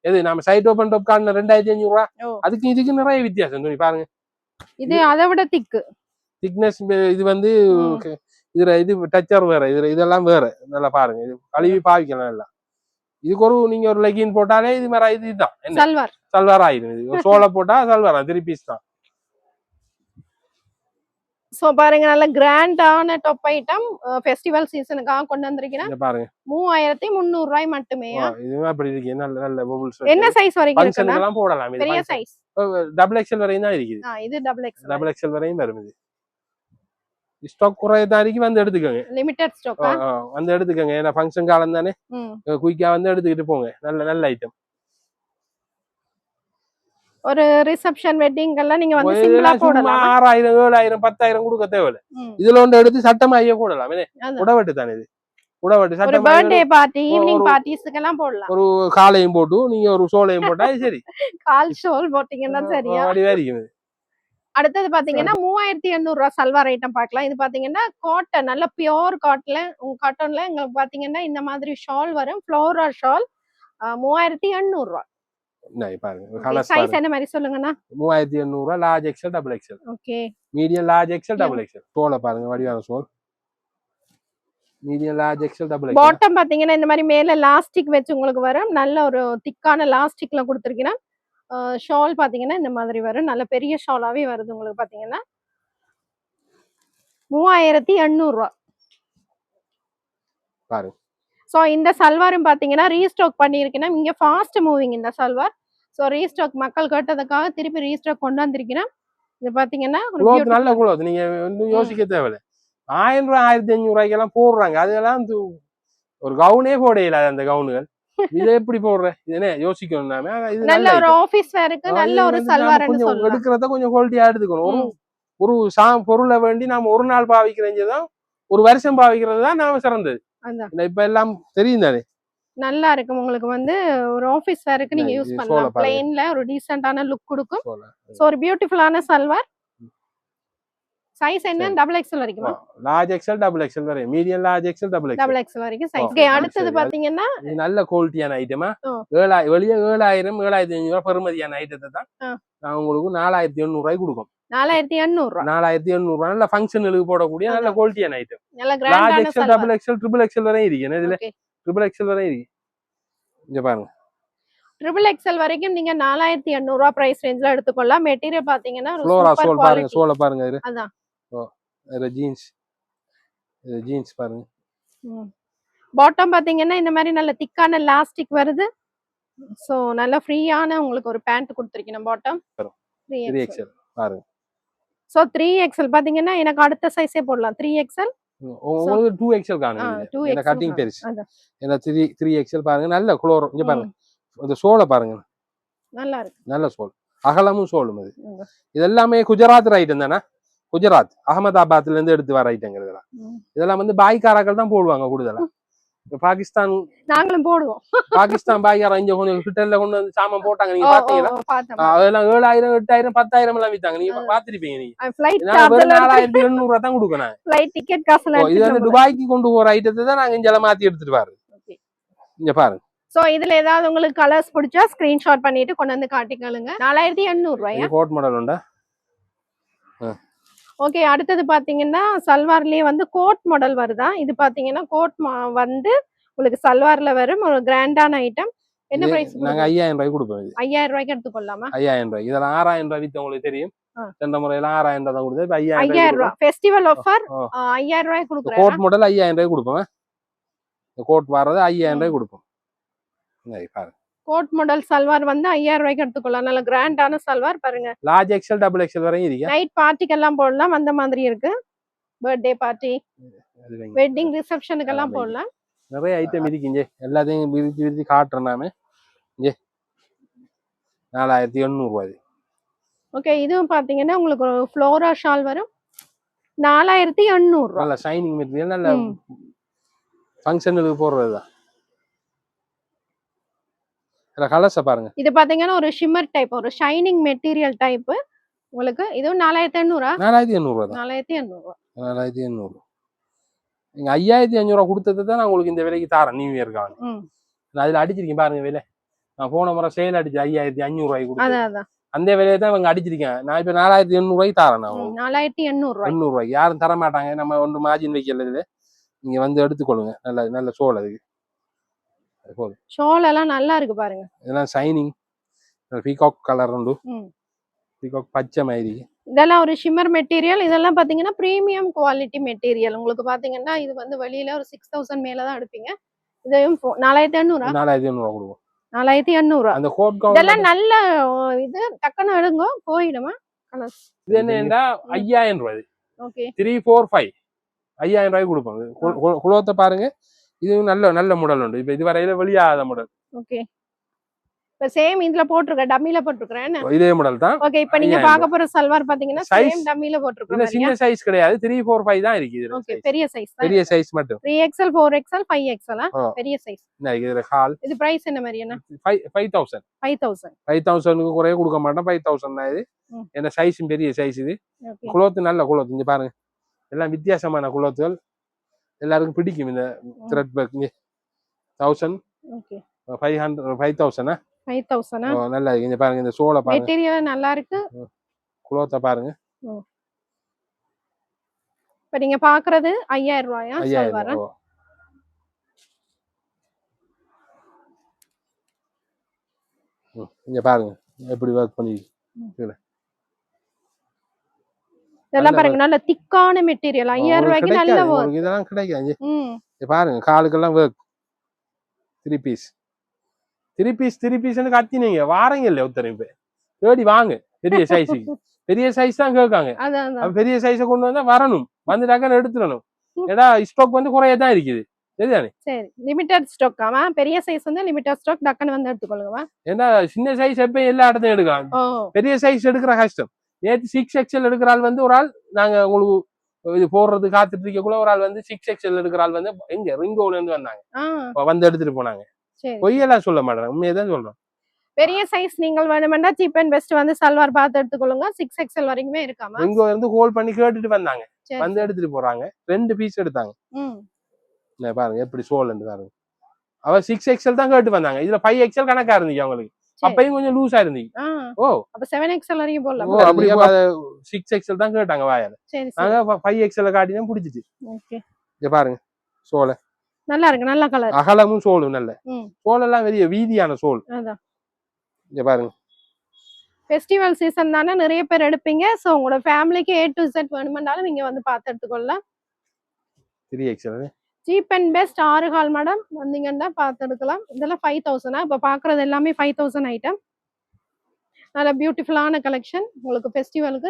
எது நம்ம சைட் ஓபன் டாப் காரணம் 2500 ரூபாய். அதுக்கு இதுக்கு நிறைய வித்தியாசம் துணி பாருங்க. இது அதை விட திக்னஸ். இது வந்து இதுல இது டச்சர் வேற, இதுல இதெல்லாம் வேற. நல்லா பாருங்க, இது கழுவி பாவிக்கலாம் எல்லாம். இதுக்கு ஒரு நீங்க ஒரு லெகின் போட்டாலே இது மாதிரி இதுதான் சல்வார். சல்வார் ஆயிடும். இது சோளை போட்டா சல்வார் 3 பீஸ் தான். சோ பாருங்க, நல்ல கிராண்டான டாப் ஐட்டம் ஃபெஸ்டிவல் சீசனுக்காக கொண்டு வந்திருக்கீங்க பாருங்க. 3300 ரூபாய் மட்டுமே. இதுவே அப்படி இருக்கு. நல்ல நல்ல பபிள்ஸ். என்ன சைஸ் வரைக்கும் இருக்குன்னா ஃபங்க்ஷனுக்குலாம் போடலாம். பெரிய சைஸ் டபுள் XL வரையும் தான் இருக்குது. இது டபுள் XL வரையும் வரும். இது ஸ்டாக் குறையதா இருக்கு, வந்து எடுத்துக்கோங்க. லிமிட்டட் ஸ்டாக் வந்து எடுத்துக்கோங்க. ஏன்னா ஃபங்க்ஷன் காலம் தானே, குயிக்கா வந்து எடுத்துக்கிட்டு போங்க. நல்ல நல்ல ஐட்டம். ஒரு ரிசப்ஷன் வெட்டிங் எல்லாம் நீங்க வந்து சிம்பிளா போடலாம். 6000 7000 10000 கொடுக்க தேவையில்லை. இதுல ஒன்று எடுத்து சட்டமா ஐயா போடலாம். உடவட்டு தானே இது. உடவட்டு சட்டம். பர்த்டே பார்ட்டி, ஈவினிங் பார்ட்டிஸ்க்கு எல்லாம் போடலாம். ஒரு காலையும் போட்டு நீங்க ஒரு சோலையும் போட்டா சரி. கால் ஷோல் போட்டீங்கன்னா சரியா வடிவாரிக்கும். அடுத்தது பாத்தீங்கன்னா 3800 ரூபாய் சல்வார் ஐட்டம் பார்க்கலாம். இது பாத்தீங்கன்னா காட்டன், நல்ல பியோர் காட்டன்ல உங்களுக்கு பாத்தீங்கன்னா இந்த மாதிரி ஷால் வரும். ஃப்ளோரல் ஷால் 3800 ரூபாய். சைஸ் என்ன மாதிரி சொல்லுங்கண்ணா? 3800 ரூபாய். Large XL, double XL. Okay, medium, large XL, double XL. சோலை பாருங்க, வடிவான sole. Medium, large XL, double XL. Bottom பாத்தீங்கன்னா இந்த மாதிரி மேல லாஸ்டிக் வச்சு உங்களுக்கு வரும். நல்ல ஒரு திக்கான லாஸ்டிக்ல கொடுத்துருக்கீங்கன்னா. ஷால் பாத்தீங்கன்னா இந்த மாதிரி வரும். நல்ல பெரிய ஷாலாவே வருது உங்களுக்கு. பாத்தீங்கன்னா 3800 ரூபாய் பாருங்க. சோ இந்த சல்வாரும் பாத்தீங்கன்னா ரீஸ்டாக் பண்ணிருக்கேன். இங்க ஃபாஸ்ட் மூவிங் இந்த சல்வார். சோ ரீஸ்டாக் மக்கள் கேட்டதுக்காக திருப்பி ரீஸ்டாக் கொண்டு வந்திருக்கேன். இது பாத்தீங்கன்னா நல்ல குளோத். நீங்க வந்து யோசிக்க தேவையில்லை. 1000 ரூபாய் 1500 ரூபாய்க்கெல்லாம் போடுறாங்க. அதெல்லாம் ஒரு கவுனே போடையில. அந்த கவுனுகள் இதை எப்படி போடுற இது என்ன யோசிக்கணும். நாம இது நல்ல ஒரு ஆபீஸ் வேருக்கு நல்ல ஒரு சல்வார் எடுக்கிறத கொஞ்சம் குவாலிட்டியா எடுத்துக்கணும். ஒரு பொருளை வேண்டி நாம ஒரு நாள் பாவிக்கிறதுதான், ஒரு வருஷம் பாவிக்கிறது தான் நாம சிறந்தது. இப்ப எல்லாம் தெரியும் தானே. நல்லா இருக்கும் உங்களுக்கு வந்து ஒரு ஆபீஸ் வேருக்கு நீங்க யூஸ் பண்ணலாம். பிளைன்ல ஒரு டீசென்ட்டான லுக் கொடுக்கும். சோ ஒரு பியூட்டிஃபுல்லான சல்வார். சைஸ் என்ன? டபுள் XL வரைக்குமா? லார்ஜ் XL, டபுள் XL வரை. Medium, large XL, double XL வரைக்கும் சைஸ். ஓகே, அடுத்து பாத்தீங்கன்னா இது நல்ல குவாலிட்டியான ஐட்டமா. 7000 வெளிய 7000 7500 ரூபாய் பெறுமதியான ஐட்டத்தை தான் நான் உங்களுக்கு 4800 ரூபாய் கொடுக்கும். 4800 ரூபாய். 4800 ரூபாய். நல்ல ஃபங்க்ஷனுக்கு போடக்கூடிய நல்ல குவாலிட்டியான ஐட்டம். நல்ல கிராண்டான large XL, double XL, triple XL வரை இருக்கு. இதுல ட்ரிபிள் XL வரை இருக்கு. இங்க பாருங்க. ட்ரிபிள் XL வரைக்கும் நீங்க 4800 ரூபாய் பிரைஸ் ரேஞ்ச்ல எடுத்துக்கொள்ளலாம். மெட்டீரியல் பாத்தீங்கன்னா ஃப்ளோரா சோல் பாருங்க. சோல பாருங்க. இது அதான் இது ஜீன்ஸ். இது ஜீன்ஸ் பாருங்க. பாட்டம் பாத்தீங்கன்னா இந்த மாதிரி நல்ல திக்கான லாஸ்டிக் வருது. சோ நல்ல ஃப்ரீயான உங்களுக்கு ஒரு பேண்ட் கொடுத்திருக்கேன். பாட்டம் 3XL பாருங்க. சோ 3XL பாத்தீங்கன்னா எனக்கு அடுத்த சைஸே போடலாம். 3XL உங்களுக்கு 2XL காணுங்க. இந்த கட்டிங் பெருசு. இந்த 3XL பாருங்க. நல்ல குளோர். இங்க பாருங்க. இந்த சோலை பாருங்க. நல்லா இருக்கு. நல்ல சோல். அகலமும் சோலும். இது இதெல்லாமே குஜராத் ஐட்டம் தானே. குஜராத் அகமதாபாத்ல இருந்து எடுத்து வர ஐட்டங்கள் இதெல்லாம். இதெல்லாம் வந்து பாய்க்காரர்கள் தான் போடுவாங்க கூடுதலா. பாகிஸ்தான் நாங்களும் போடுவோம். பாகிஸ்தான் பாய்க்காரன் இங்க கொஞ்சம் ஹோட்டல்ல கொண்டு வந்து சாமான் போட்டாங்க, நீங்க பாத்தீங்களா? அதெல்லாம் 7000 8000 10,000 எல்லாம் வித்தாங்க, நீங்க பாத்திருப்பீங்க. நீங்க நான் வெறும் 4800 தான் கொடுக்கணும் ஃளைட் டிக்கெட் காசுல. இது வந்து துபாய்க்கு கொண்டு போற ஐட்டத்தை தான் நாங்க இங்க மாத்தி எடுத்துட்டு பாரு. இங்க பாருங்க. சோ இதுல ஏதாவது உங்களுக்கு கலர்ஸ் பிடிச்சா ஸ்கிரீன்ஷாட் பண்ணிட்டு கொண்டு வந்து காட்டிக்கலுங்க. 4800 ரூபாயா? கோட் மாடல் உண்டா? ஓகே, அடுத்தது பாத்தீங்கன்னா சல்வார்லயே வந்து கோட் மாடல் வருதா? இது பாத்தீங்கன்னா கோட் வந்து உங்களுக்கு சல்வார்ல வரும் ஒரு கிராண்டான ஐட்டம். என்ன பிரைஸ்? நாங்க 5000 ரூபாய்க்கு கொடுப்போம். 5000 ரூபாய்க்கு எடுத்துக்கொள்ளலாமா? 5000 ரூபாய். இதெல்லாம் 6000 ரூபாய் வித்து உங்களுக்கு தெரியும். சென்ற முறையில 6000 ரூபாய் தான் கொடுத்தது. இப்ப 5000 ரூபாய் ஃபெஸ்டிவல் ஆஃபர் 5000 ரூபாய்க்கு கொடுக்குறோம். கோட் மாடல் 5000 ரூபாய்க்கு கொடுப்போம். இந்த கோட் வரது 5000 ரூபாய்க்கு கொடுப்போம். பாருங்க, கோட் மாடல் சல்வார் வந்து 5000 ரூபாய்க்கு எடுத்துக்கலாம். நல்ல கிராண்டான சல்வார் பாருங்க. லார்ஜ் எக்ஸ்எல் டபுள் எக்ஸ்எல் வரையும் இருக்கு. நைட் பார்ட்டிக்கு எல்லாம் போடலாம், அந்த மாதிரி இருக்கு. பர்த்டே பார்ட்டி, வெட்டிங் ரிசப்ஷனுக்கு எல்லாம் போடலாம். நிறைய ஐட்டம் இருக்குங்க. எல்லாத்தையும் விரிச்சு விரிச்சு காட்டுறேன் நாம. இங்க 4800 ரூபாய். ஓகே, இதுவும் பாத்தீங்கன்னா உங்களுக்கு ஒரு ஃப்ளோரா ஷால் வரும் 4800 ரூபாய். நல்ல ஷைனிங் மெட்டீரியல், நல்ல ஃபங்க்ஷனுக்கு போடுறதுதான். கலர்ஸ் பாருங்க. இது பாத்தீங்கன்னா ஒரு ஷிம்மர் டைப், ஒரு ஷைனிங் மெட்டீரியல் டைப். உங்களுக்கு இதுவும் 4800. 4800 தான். 4800. 4800. நீங்க 5500 ரூபாய் கொடுத்தது தான் நான் உங்களுக்கு இந்த விலைக்கு தரேன் நியூ இயர்க்கான. நான் அதுல அடிச்சிருக்கேன் பாருங்க விலை. நான் போன முறை சேல் அடிச்சு 5500 ரூபாய்க்கு கொடுத்தேன். அந்த விலையை தான் இவங்க அடிச்சிருக்கேன். நான் இப்ப 4800 ரூபாய்க்கு தரேன். நான் 4800 ரூபாய் யாரும் தர மாட்டாங்க. நம்ம ஒன்று மார்ஜின் வைக்கல. இதுல நீங்க வந்து எடுத்துக்கொள்ளுங்க. நல்ல நல்ல சோல் அதுக்கு. ஷால் எல்லாம் நல்லா இருக்கு பாருங்க. இதெல்லாம் ஷைனிங் பீகாக் கலர் உண்டு. பீகாக் பச்சை மாதிரி. இதெல்லாம் ஒரு ஷிம்மர் மெட்டீரியல். இதெல்லாம் பாத்தீங்கன்னா பிரீமியம் குவாலிட்டி மெட்டீரியல். உங்களுக்கு பாத்தீங்கன்னா இது வந்து வெளியில ஒரு 6000 மேல தான் எடுப்பீங்க. இதையும் 4800. 4800 கொடுப்போம். 4800. அந்த கோட் இதெல்லாம் நல்ல இது டக்குன்னு எடுங்க போயிடுமா கலர்ஸ். இது என்னன்னா 5000 ரூபாய். ஓகே, 345 5000 ரூபாய்க்கு கொடுப்போம். குளோத்தை பாருங்க. இது நல்ல நல்ல மாடல் உண்டு. இப்ப இது வரையில வெளியாகாத மாடல். ஓகே, இப்ப சேம் இதுல போட்டுருக்க டம்மில போட்டுருக்கேன். இதே மாடல் தான். ஓகே, இப்போ நீங்க பார்க்க போற சல்வார் பாத்தீங்கன்னா சேம் டம்மில போட்டுருக்கேன். இது சின்ன சைஸ் கிடையாது. 345 தான் இருக்கு இது. ஓகே, பெரிய சைஸ் தான். பெரிய சைஸ் மட்டும் 3XL 4XL 5XL பெரிய சைஸ். இதுல ஹால். இது பிரைஸ் என்ன மாதிரி என்ன? 5000. 5000க்கு குறைய கொடுக்க மாட்டேன். 5000 தான் இது. என்ன சைஸும் பெரிய சைஸ் இது. குளோத் நல்ல குளோத். இங்க பாருங்க, எல்லாம் வித்தியாசமான குளோத்துகள். எல்லாருக்கும் பிடிக்கும் இந்த த்ரெட் பேக். 1000. ஓகே, 500 5000. 5000 நல்லா இருக்கு. இங்க பாருங்க, இந்த சோலை பாருங்க, மெட்டீரியல் நல்லா இருக்கு. குளோத்தை பாருங்க. இப்ப நீங்க பாக்குறது 5000 ரூபாயா சல்வார்? இங்க பாருங்க எப்படி வர்க் பண்ணிருக்கு. இதெல்லாம் பாருங்க, நல்ல திக்கான மெட்டீரியல். 5000 ரூபாய்க்கு நல்ல வர்க். இதெல்லாம் கிடைக்காது. பாருங்க காலுக்கெல்லாம் வர்க். 3 பீஸ் 3 பீஸ்னு கத்தினீங்க வாரங்க இல்ல ஒருத்தரும். தேடி வாங்க பெரிய சைஸுக்கு. பெரிய சைஸ் தான் கேட்காங்க. பெரிய சைஸை கொண்டு வந்தா வரணும், வந்து டக்குன்னு எடுத்துடணும். ஏன்னா ஸ்டாக் வந்து குறையதான் இருக்குது. சரிதானே? சரி, லிமிடெட் ஸ்டாக். ஆமா, பெரிய சைஸ் வந்து லிமிடெட் ஸ்டாக், டக்குன்னு வந்து எடுத்துக்கொள்ளுங்க. ஏன்னா சின்ன சைஸ் எப்ப எல்லா இடத்தையும் எடுக்கலாம். பெரிய சைஸ் எடுக்கிற கஷ்டம். நேற்று 6XL எடுக்கிற ஆள் வந்து ஒரு ஆள், நாங்க உங்களுக்கு இது போடுறது காத்துட்டு இருக்கக்குள்ள ஒரு ஆள் வந்து 6XL எடுக்கிற ஆள் வந்து எங்க ரிங்கோல இருந்து வந்தாங்க, வந்து எடுத்துட்டு போனாங்க. பொய்யெல்லாம் சொல்ல மாட்டாங்க, உண்மையதான் சொல்றோம். பெரிய சைஸ் நீங்கள் வேணுமெண்டா சீப் அண்ட் பெஸ்ட் வந்து சல்வார் பார்த்து எடுத்துக்கொள்ளுங்க. 6XL வரைக்குமே இருக்காமா. இங்க இருந்து ஹோல் பண்ணி கேட்டுட்டு வந்தாங்க, வந்து எடுத்துட்டு போறாங்க. 2 பீஸ் எடுத்தாங்க. பாருங்க எப்படி சோல் பாருங்க. அவ 6XL தான் கேட்டு வந்தாங்க. இதுல 5XL கணக்கா இருந்துச்சு அவங்களுக்கு. அப்பயும் கொஞ்சம் லூஸா இருந்தீங்க. அப்ப 7XL வரைக்கும் போடலாம். அப்படி 6XL தான் கேட்டாங்க வாயால. நாங்க 5XL காட்டினா பிடிச்சிச்சு. இங்க பாருங்க சோலை நல்லா இருக்கு, நல்ல கலர். அகலமும் சோலும் நல்ல சோல் எல்லாம் பெரிய வீதியான சோல். இங்க பாருங்க, ஃபெஸ்டிவல் சீசன் தானே, நிறைய பேர் எடுப்பீங்க. சோ உங்களோட ஃபேமிலிக்கு A to Z வேணும்னாலும் இங்க வந்து பார்த்து எடுத்துக்கொள்ளலாம். 3XL cheap and best 6 call madam வந்தீங்கன்னா பார்த்து எடுக்கலாம். இதெல்லாம் 5000. இப்ப பாக்குறது எல்லாமே 5000 ஐட்டம். நல்ல பியூட்டிஃபுல்லான கலெக்ஷன். உங்களுக்கு ஃபெஸ்டிவலுக்கு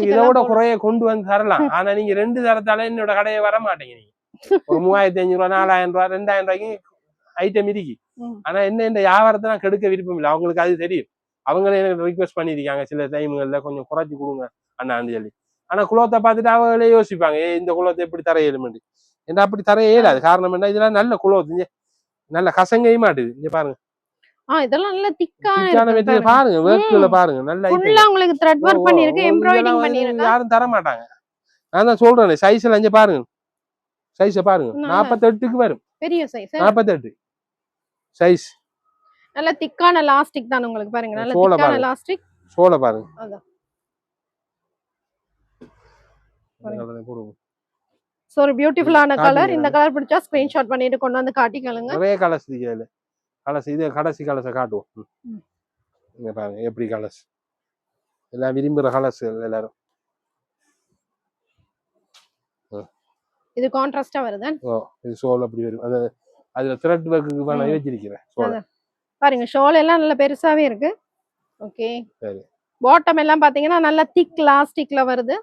இதோட குறைய கொண்டு வந்து தரலாம். ஆனா நீங்க 2 தரத்தால என்னோட கடையை வர மாட்டீங்க. நீங்க ஒரு 3500 ரூபாய் 4000 ரூபாய் 2000 ரூபாய்க்கு ஐட்டம் இருக்கு. ஆனா என்ன இந்த வியாபாரத்தை நான் கெடுக்க விருப்பம் இல்லை. அவங்களுக்கு அது தெரியும். அவங்களே எனக்கு ரிக்வெஸ்ட் பண்ணிருக்காங்க சில டைம்கள்ல கொஞ்சம் குறைச்சி கொடுங்க அண்ணான்னு சொல்லி. ஆனா குளத்தை பார்த்துட்டு அவங்களே யோசிப்பாங்க, இந்த குளத்தை எப்படி தர இயலுமெண்டு. என்ன அப்படி தர இயலாது. காரணம் என்ன, இதெல்லாம் நல்ல குளோத், நல்ல கசங்கையும் மாட்டுது. இங்க பாருங்க, இதெல்லாம் நல்ல திக்கான மெட்டீரியல் பாருங்க, ஒர்க்ல பாருங்க, நல்ல ஃபுல்லா உங்களுக்கு த்ரெட் வொர்க் பண்ணிருக்கு, எம்ப்ராய்டரிங் பண்ணிருக்கு. யாரும் தர மாட்டாங்க. நான் தான் சொல்றேன், சைஸ்ல இங்க பாருங்க, சைஸ பாருங்க, 48க்கு வரும், பெரிய சைஸ் 48 சைஸ். நல்ல திக்கான எலாஸ்டிக் தான் உங்களுக்கு பாருங்க, நல்ல திக்கான எலாஸ்டிக். சோல பாருங்க, அதான் போடுங்க. சோ ஒரு பியூட்டிஃபுல்லான கலர். இந்த கலர் பிடிச்சா ஸ்கிரீன்ஷாட் பண்ணிட்டு கொண்டு வந்து காட்டிக்கலுங்க. நிறைய கலர்ஸ் இருக்கு. கலர்ஸ் இது கடைசி கலர்ஸை காட்டுவோம். இங்க பாருங்க எப்படி கலர்ஸ், எல்லாம் விரும்புற கலர்ஸ் எல்லாரும். இது கான்ட்ராஸ்டா வருது. இது ஷோல் அப்படி வரும். அதுல த்ரெட் வர்க்குக்கு பண்ண வச்சிருக்கிறேன் ஷோல். பாருங்க ஷோல் எல்லாம் நல்ல பெருசாவே இருக்கு. ஓகே, சரி. பாட்டம் எல்லாம் பாத்தீங்கன்னா நல்ல திக் எலாஸ்டிக்ல வருது.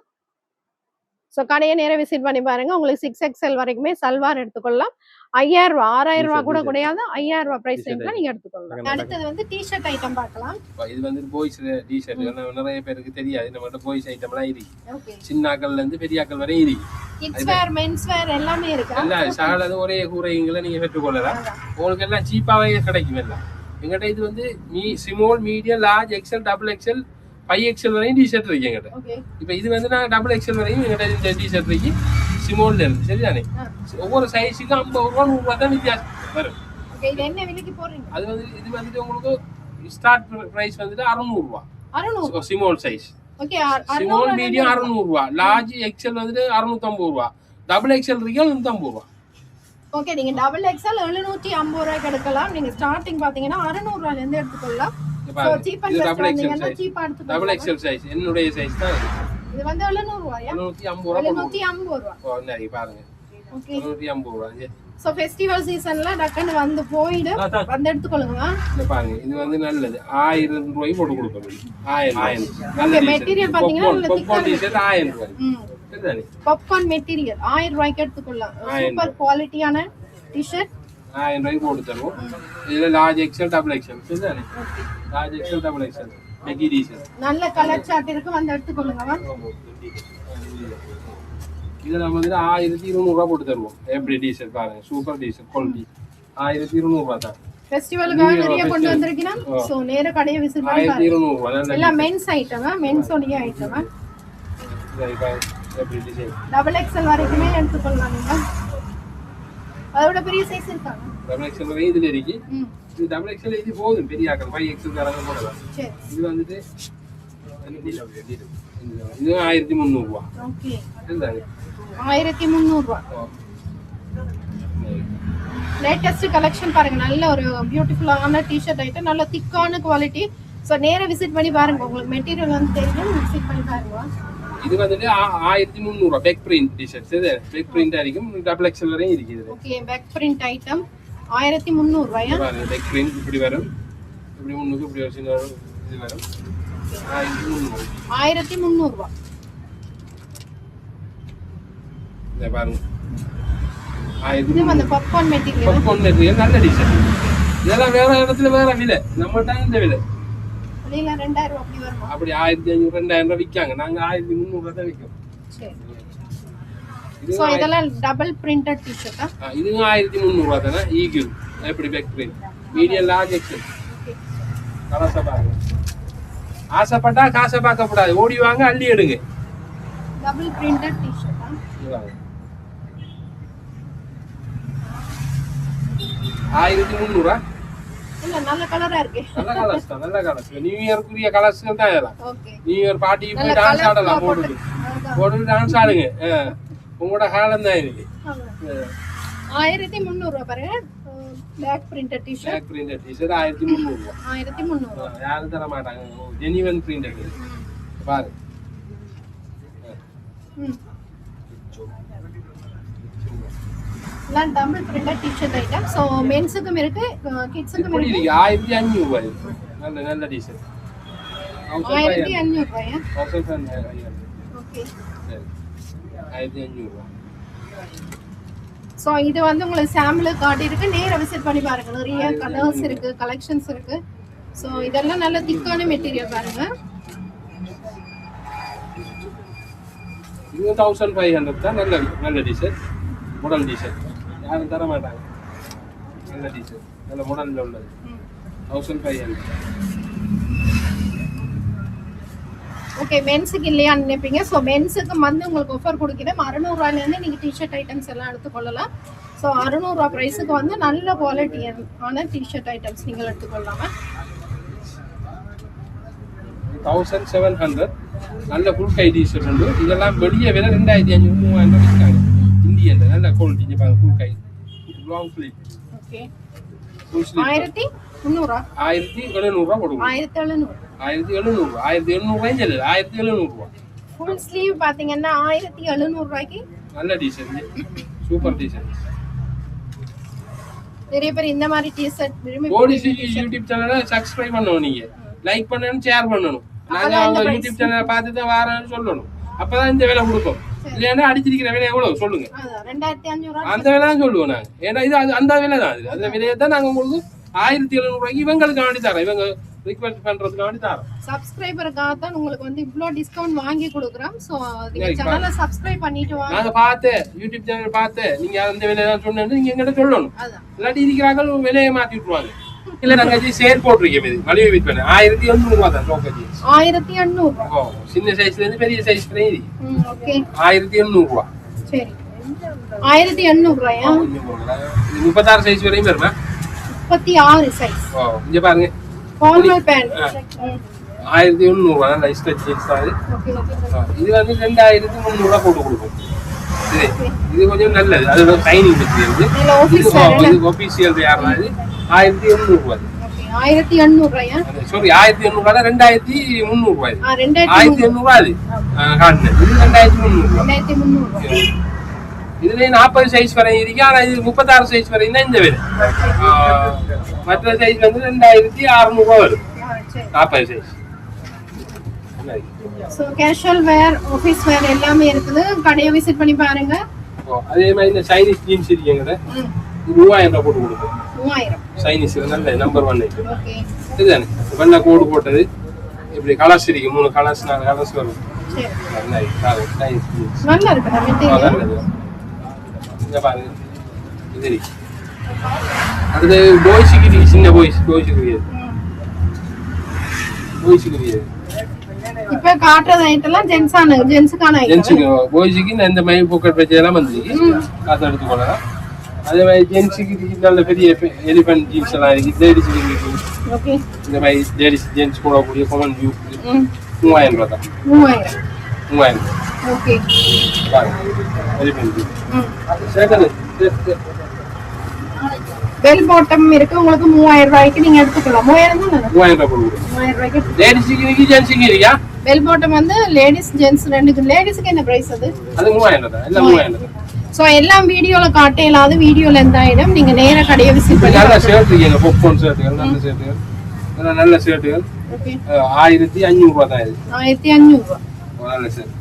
சோ கடையை நேரா விசிட் பண்ணி பாருங்க. உங்களுக்கு 6XL வரைக்குமே சல்வார் எடுத்துக்கொள்ளலாம். 5000 ரூபாய், 6000 ரூபாய் கூட கிடையாது, 5000 ரூபாய் பிரைஸ் ரேஞ்ச்ல நீங்க எடுத்துக்கொள்ளலாம். அடுத்து வந்து டி-ஷர்ட் ஐட்டம் பார்க்கலாம். இது வந்து பாய்ஸ் டி-ஷர்ட், நிறைய பேருக்கு தெரியாது. நம்மட்ட பாய்ஸ் ஐட்டம்லாம் இருக்கு, சின்னாக்கள்ல இருந்து பெரியாக்கள் வரை இருக்கு. கிட்ஸ் வேர், மென்ஸ் வேர் எல்லாமே இருக்கு. எல்லாம் சகலது ஒரே கூரைங்களை நீங்க பெற்றுக்கொள்ளலாம். உங்களுக்கு எல்லாம் சீப்பாவே கிடைக்கும் எல்லாம். எங்கிட்ட இது வந்து small, medium, large, XL, double XL, 5XL வரையும் டி-ஷர்ட் இருக்கு எங்கிட்ட. இப்போ இது வந்து நான் டபுள் எக்ஸ்எல் வரையும் எங்கிட்ட இந்த டி-ஷர்ட் இருக்கு, ஸ்மால்ல இருக்கு. சரிதானே? ஒவ்வொரு சைஸுக்கும் 50 ரூபா 100 ரூபா தான் வித்தியாசம் வரும். இது என்ன விலைக்கு போறீங்க? அது வந்து இது வந்துட்டு உங்களுக்கு ஸ்டார்ட் பிரைஸ் வந்துட்டு 600 ரூபா. 600 small size. Okay, small medium 600 ரூபா, லார்ஜ் எக்ஸ்எல் வந்துட்டு 650 ரூபா, டபுள் எக்ஸ்எல் இருக்கு 750 ரூபா. ஓகே, நீங்க டபுள் எக்ஸ்எல் 750 ரூபாய்க்கு எடுக்கலாம். நீங்க ஸ்டார்டிங் பாத்தீங்கன்னா 600 ரூபாயில இருந்து எடுத்துக்கலாம். சோ சீப் அண்ட் பெஸ்ட் வந்தீங்கன்னா சீப்பா எடுத்துக்கலாம். டபுள் எக்ஸ்எல் சைஸ் என்னுடைய சைஸ் தான் இது வந்து 700 ரூபாயா? 750 ரூபாய். 750 ரூபாய். ஓ நரி பாருங்க. ஓகே, 750 ரூபாய். சோ ஃபெஸ்டிவல் சீசன்ல டக்கன்னு வந்து போயிடு வந்து எடுத்துக்கொள்ளுங்க. இத பாருங்க, இது வந்து நல்லது. 1000 ரூபாய் போட்டு கொடுப்போம். 1000 நல்ல மெட்டீரியல் பாத்தீங்கன்னா நல்ல திக்கான டி-ஷர்ட் 1000 ரூபாய். சரிதானே? பாப்கார்ன் மெட்டீரியல் 1000 ரூபாய்க்கு எடுத்துக்கொள்ளலாம். சூப்பர் குவாலிட்டியான டி-ஷர்ட் 1000 ரூபாய்க்கு போட்டு தருவோம். இதுல லார்ஜ் எக்ஸ்எல், டபுள் எக்ஸ்எல். சரிதானே? Large XL, double XL Maggi T-shirt. நல்ல கலர் சார்ட் இருக்கு, வந்து எடுத்துக்கொள்ளுங்க. இத நம்ம வந்து 1200 ரூபாய் போட்டு தருவோம். எப்படி டி-ஷர்ட் பாருங்க, சூப்பர் டி-ஷர்ட் குவாலிட்டி 1200 ரூபாய் தான். ஃபெஸ்டிவலுக்காக நிறைய கொண்டு வந்திருக்கீங்க. சோ நேர கடையை விசிட் பண்ணி பாருங்க. 1200 ரூபாய். எல்லாம் men's item, men's only item. எப்படி டிசைன் டபுள் எக்ஸ்எல் வரைக்குமே எடுத்துக்கொள்ளலாம் நீங்க. அதோட பெரிய சைஸ் இருக்காங்க. டபுள் எக்ஸ்எல் வரை இதுல இருக்கு. இது டபுள் எக்ஸ்எல் இது போதும், பெரிய ஆக்கள் 5XL தரங்க போடலாம். சரி, இது வந்துட்டு இது 1300 ரூபாய். ஓகே, சரிதானே? 1300 ரூபாய். லேட்டஸ்ட் கலெக்ஷன் பாருங்க, நல்ல ஒரு பியூட்டிஃபுல்லான டி-ஷர்ட் ஐட்டம், நல்ல திக்கான குவாலிட்டி. சோ நேரா விசிட் பண்ணி பாருங்க, உங்களுக்கு மெட்டீரியல் வந்து தெரியும், விசிட் பண்ணி பாருங்க. இது வந்துட்டு 1300 ரூபாய் பேக் பிரிண்ட் டி-ஷர்ட். சரி, பேக் பிரிண்ட் ஆയിരിക്കും, டபுள் எக்ஸ்எல் வரையும் இருக்கு இது. ஓகே, பேக் பிரிண்ட் ஐட்டம் 1300 ரூபாயா? பாருங்க, பேக் பிரிண்ட் இப்படி வரும், இப்படி முன்னுக்கு இப்படி ஒரு சின்ன இது வரும். 1300 ரூபாய். இத பாருங்க, இது வந்து பாப்கார்ன் மெட்டீரியல். பாப்கார்ன் மெட்டீரியல் நல்ல டி-ஷர்ட். இதெல்லாம் வேற இடத்துல வேற விலை, நம்ம டைம் இந்த விலை. வெளியில 2000 ரூபாய் அப்படி வருமா? அப்படி 1500 2000 ரூபாய் விக்காங்க, நாங்க 1300 ரூபாய் தான் விக்கிறோம். சரி, சோ இதெல்லாம் டபுள் பிரிண்டட் டி-ஷர்ட்டா? இது 1300 ரூபாய் தான. ஈகிள் எப்படி back print, medium, large, XL. கலச பாருங்க, ஆசைப்பட்டா காசை பார்க்க கூடாது, ஓடி வாங்க அள்ளி எடுங்க. Double printed டி-ஷர்ட்டா? இதுவாங்க 1300 ரூபாய். இல்ல நல்ல கலரா இருக்கு. நல்ல கலர்ஸ் தான், நல்ல கலர்ஸ். நியூ இயர்க்குரிய கலர்ஸ் தான் இதெல்லாம். ஓகே, நியூ இயர் பார்ட்டிக்கு போய் டான்ஸ் ஆடலாம், போட்டு டான்ஸ் ஆடுங்க. உங்களோட காலம் தான் இது. 1300 ரூபாய் பாருங்க. Back printed T-shirt. Back printed T-shirt 1300 ரூபாய். 1300. யாரும் தர மாட்டாங்க, ஜெனிவன் பிரிண்டட் பாரு. எல்லாம் double printed T shirt item. So மென்ஸுக்கும் இருக்கு, கிட்ஸுக்கும் இருக்கு. 1500 ரூபாய். நல்ல நல்ல டி-ஷர்ட் 1500 ரூபாயா? 1500. ஓகே, சரி, 1500 ரூபாய். சோ இது வந்து உங்களுக்கு சாம்பிள் கார்டு இருக்கு, நேரா விசிட் பண்ணி பாருங்க. நிறைய கலர்ஸ் இருக்கு, கலெக்ஷன்ஸ் இருக்கு. சோ இதெல்லாம் நல்ல திக்கான மெட்டீரியல் பாருங்க. இது 1500 தான். நல்ல நல்ல டி-ஷர்ட். மாடல் டிஷர்ட் யாரும் தர மாட்டாங்க. நல்ல டிஷர்ட் நல்ல மாடல்ல உள்ளது 1500. ஓகே, மென்ஸுக்கு இல்லையான்னு நினைப்பீங்க. ஸோ மென்ஸுக்கு வந்து உங்களுக்கு ஆஃபர் கொடுக்கிறேன். 600 ரூபாயிலேருந்து நீங்கள் டிஷர்ட் ஐட்டம்ஸ் எல்லாம் எடுத்துக்கொள்ளலாம். ஸோ 600 ரூபா ப்ரைஸுக்கு வந்து நல்ல குவாலிட்டியான டிஷர்ட் ஐட்டம்ஸ் நீங்கள் எடுத்துக்கொள்ளாம. 1700 நல்ல ஃபுல் கை டிஷர்ட் உண்டு. இதெல்லாம் வெளியே விலை 2500 3000 விற்காங்க. இந்தியன் நல்ல குவாலிட்டி. இங்கே பாருங்க ஃபுல் கை long sleeve. Okay, full sleeve 1300 1700 ரூபா போடுவோம். 1700 1700 இல்ல 1700 ரூபா. ஃபுல் ஸ்லீவ் பாத்தீங்கன்னா 1700 ரூபாய்க்கு நல்ல டிஷர்ட், சூப்பர் டிஷர்ட். நிறைய பேர் இந்த மாதிரி டிஷர்ட் விரும்பி போலீஸ் யூடியூப் சேனலை சப்ஸ்கிரைப் பண்ணணும். நீங்க லைக் பண்ணணும், ஷேர் பண்ணணும். நாங்க அவங்க யூடியூப் சேனலை பார்த்து தான் வாரேன்னு சொல்லணும். அப்பதான் இந்த விலை கொடுப்போம். இல்லைன்னா அடிச்சிருக்கிற விலை எவ்வளவு சொல்லுங்க. 2500 அந்த விலை தான் சொல்லுவோம் நாங்க. ஏன்னா இது அந்த விலை தான். அந்த விலையை தான் நாங்க உங்களுக்கு 1700 ரூபாய்க்கு இவங்களுக்கு வேண்டி தரோம். இவங்க ரிக்வெஸ்ட் பண்றதுக்கு வேண்டி தரோம். சப்ஸ்கிரைபருக்காக தான் உங்களுக்கு வந்து இவ்ளோ டிஸ்கவுண்ட் வாங்கி கொடுக்குறோம். சோ நீங்க சேனலை சப்ஸ்கிரைப் பண்ணிட்டு வாங்க. நாங்க பார்த்து யூடியூப் சேனல் பார்த்து நீங்க அந்த விலை தான் சொன்னேன்னு நீங்க எங்கிட்ட சொல்லணும். இல்லாட்டி இருக்கிறாங்க விலையை மாத்தி விட்டுருவாங்க. இல்ல நாங்க சேல் போட்டிருக்கோம். இது மலிவு விற்பனை 1800 ரூபா தான். டோக்கன் 1800. ஓ, சின்ன சைஸ்ல இருந்து பெரிய சைஸ் வரையும் ஓகே 1800 ரூபா. சரி 1800 ரூபாயா? 36 சைஸ் வரையும் வருமா? 36 சைஸ். ஓ, இங்க பாருங்க ஃபார்மல் பேண்ட் 1800 ரூபா. நல்ல ஸ்ட்ரெச் ஜீன்ஸ் தான் இது. இது வந்து 2300 ரூபா போட்டு கொடுக்கும். இது கொஞ்சம் நல்லது. அதோட டைனிங் மெட்டீரியல். இது ஆபீஷியல் யாரா இது 1800 ரூபா. 1800 ரூபாயா? சாரி 1800 ரூபா 2300 ரூபா. 1800 ரூபா அது காட்டுது. இது 2300 ரூபா. 2300. இதுல 40 சைஸ் வரை இருக்கு. ஆனா இது 36 சைஸ் வரை தான் இந்த விலை. மற்ற சைஸ் வந்து 2600 ரூபா வரும். 40 size. So casual wear, office wear எல்லாமே இருக்குது. கடையை விசிட் பண்ணி பாருங்க. அதே மாதிரி இந்த சைனீஸ் ஜீன்ஸ் இருக்குங்க. 3000 ரூபா போட்டு கொடுக்கும். 3000 சைனீஸ் நல்ல நம்பர் 1 ஐட்டம். ஓகே, இதுதானே வெள்ளை கோடு போட்டது. இப்படி கலர்ஸ் இருக்கு. 3 கலர்ஸ் 4 கலர்ஸ் வரும். சரி, சைனீஸ் ஜீன்ஸ் நல்லா இருக்கு மெட்டீரியல். இங்க பாருங்க இது இருக்கு. அது பாய்ஸ்க்கு சின்ன பாய்ஸ்க்கு இப்ப காட்டுறது ஐட்டெல்லாம் ஜென்ஸுக்கான ஐட்டம். ஜென்ஸுக்கு பாய்ஸ்க்கு இந்த மாதிரி பாக்கெட் வச்சு எல்லாம் வந்துருக்கு. காசு எடுத்துக்கொள்ளலாம். அதே மாதிரி ஜென்ஸுக்கு நல்ல பெரிய எலிஃபென்ட் ஜீன்ஸ் எல்லாம் இருக்கு. லேடிஸுக்கு இருக்கு. ஓகே, இந்த மாதிரி லேடிஸ் ஜென்ஸ் போடக்கூடிய காமன் வியூ 3000 ரூபா தான். 3000. ஓகே, பாருங்க elephant jeans. Second bell bottom இருக்கு. உங்களுக்கு 3000 ரூபாய்க்கு நீங்க எடுத்துக்கலாம். 3000 தான். 3000 ரூபாய் கொடுங்க. 3000 ரூபாய்க்கு லேடிஸுக்கு இருக்கு, ஜென்ஸுக்கு இருக்கா? பெல் பாட்டம் வந்து லேடிஸ் ஜென்ஸ் ரெண்டுக்கு. லேடிஸ்க்கு என்ன பிரைஸ் அது? அது 3000 தான். எல்லாம் 3000 தான். சோ எல்லாம் வீடியோல காட்டேலாது. வீடியோல எந்த ஐட்டம் நீங்க நேர கடையை விசிட் பண்ணி நல்ல ஷர்ட் இருக்கு. பாப்கார்ன் ஷர்ட்டுகள் நல்ல ஷர்ட்டுகள். நல்ல ஷர்ட்டுகள். ஓகே, 1500 ரூபாய் தான் இது. 1500 ரூபாய். நல்ல ஷர்ட்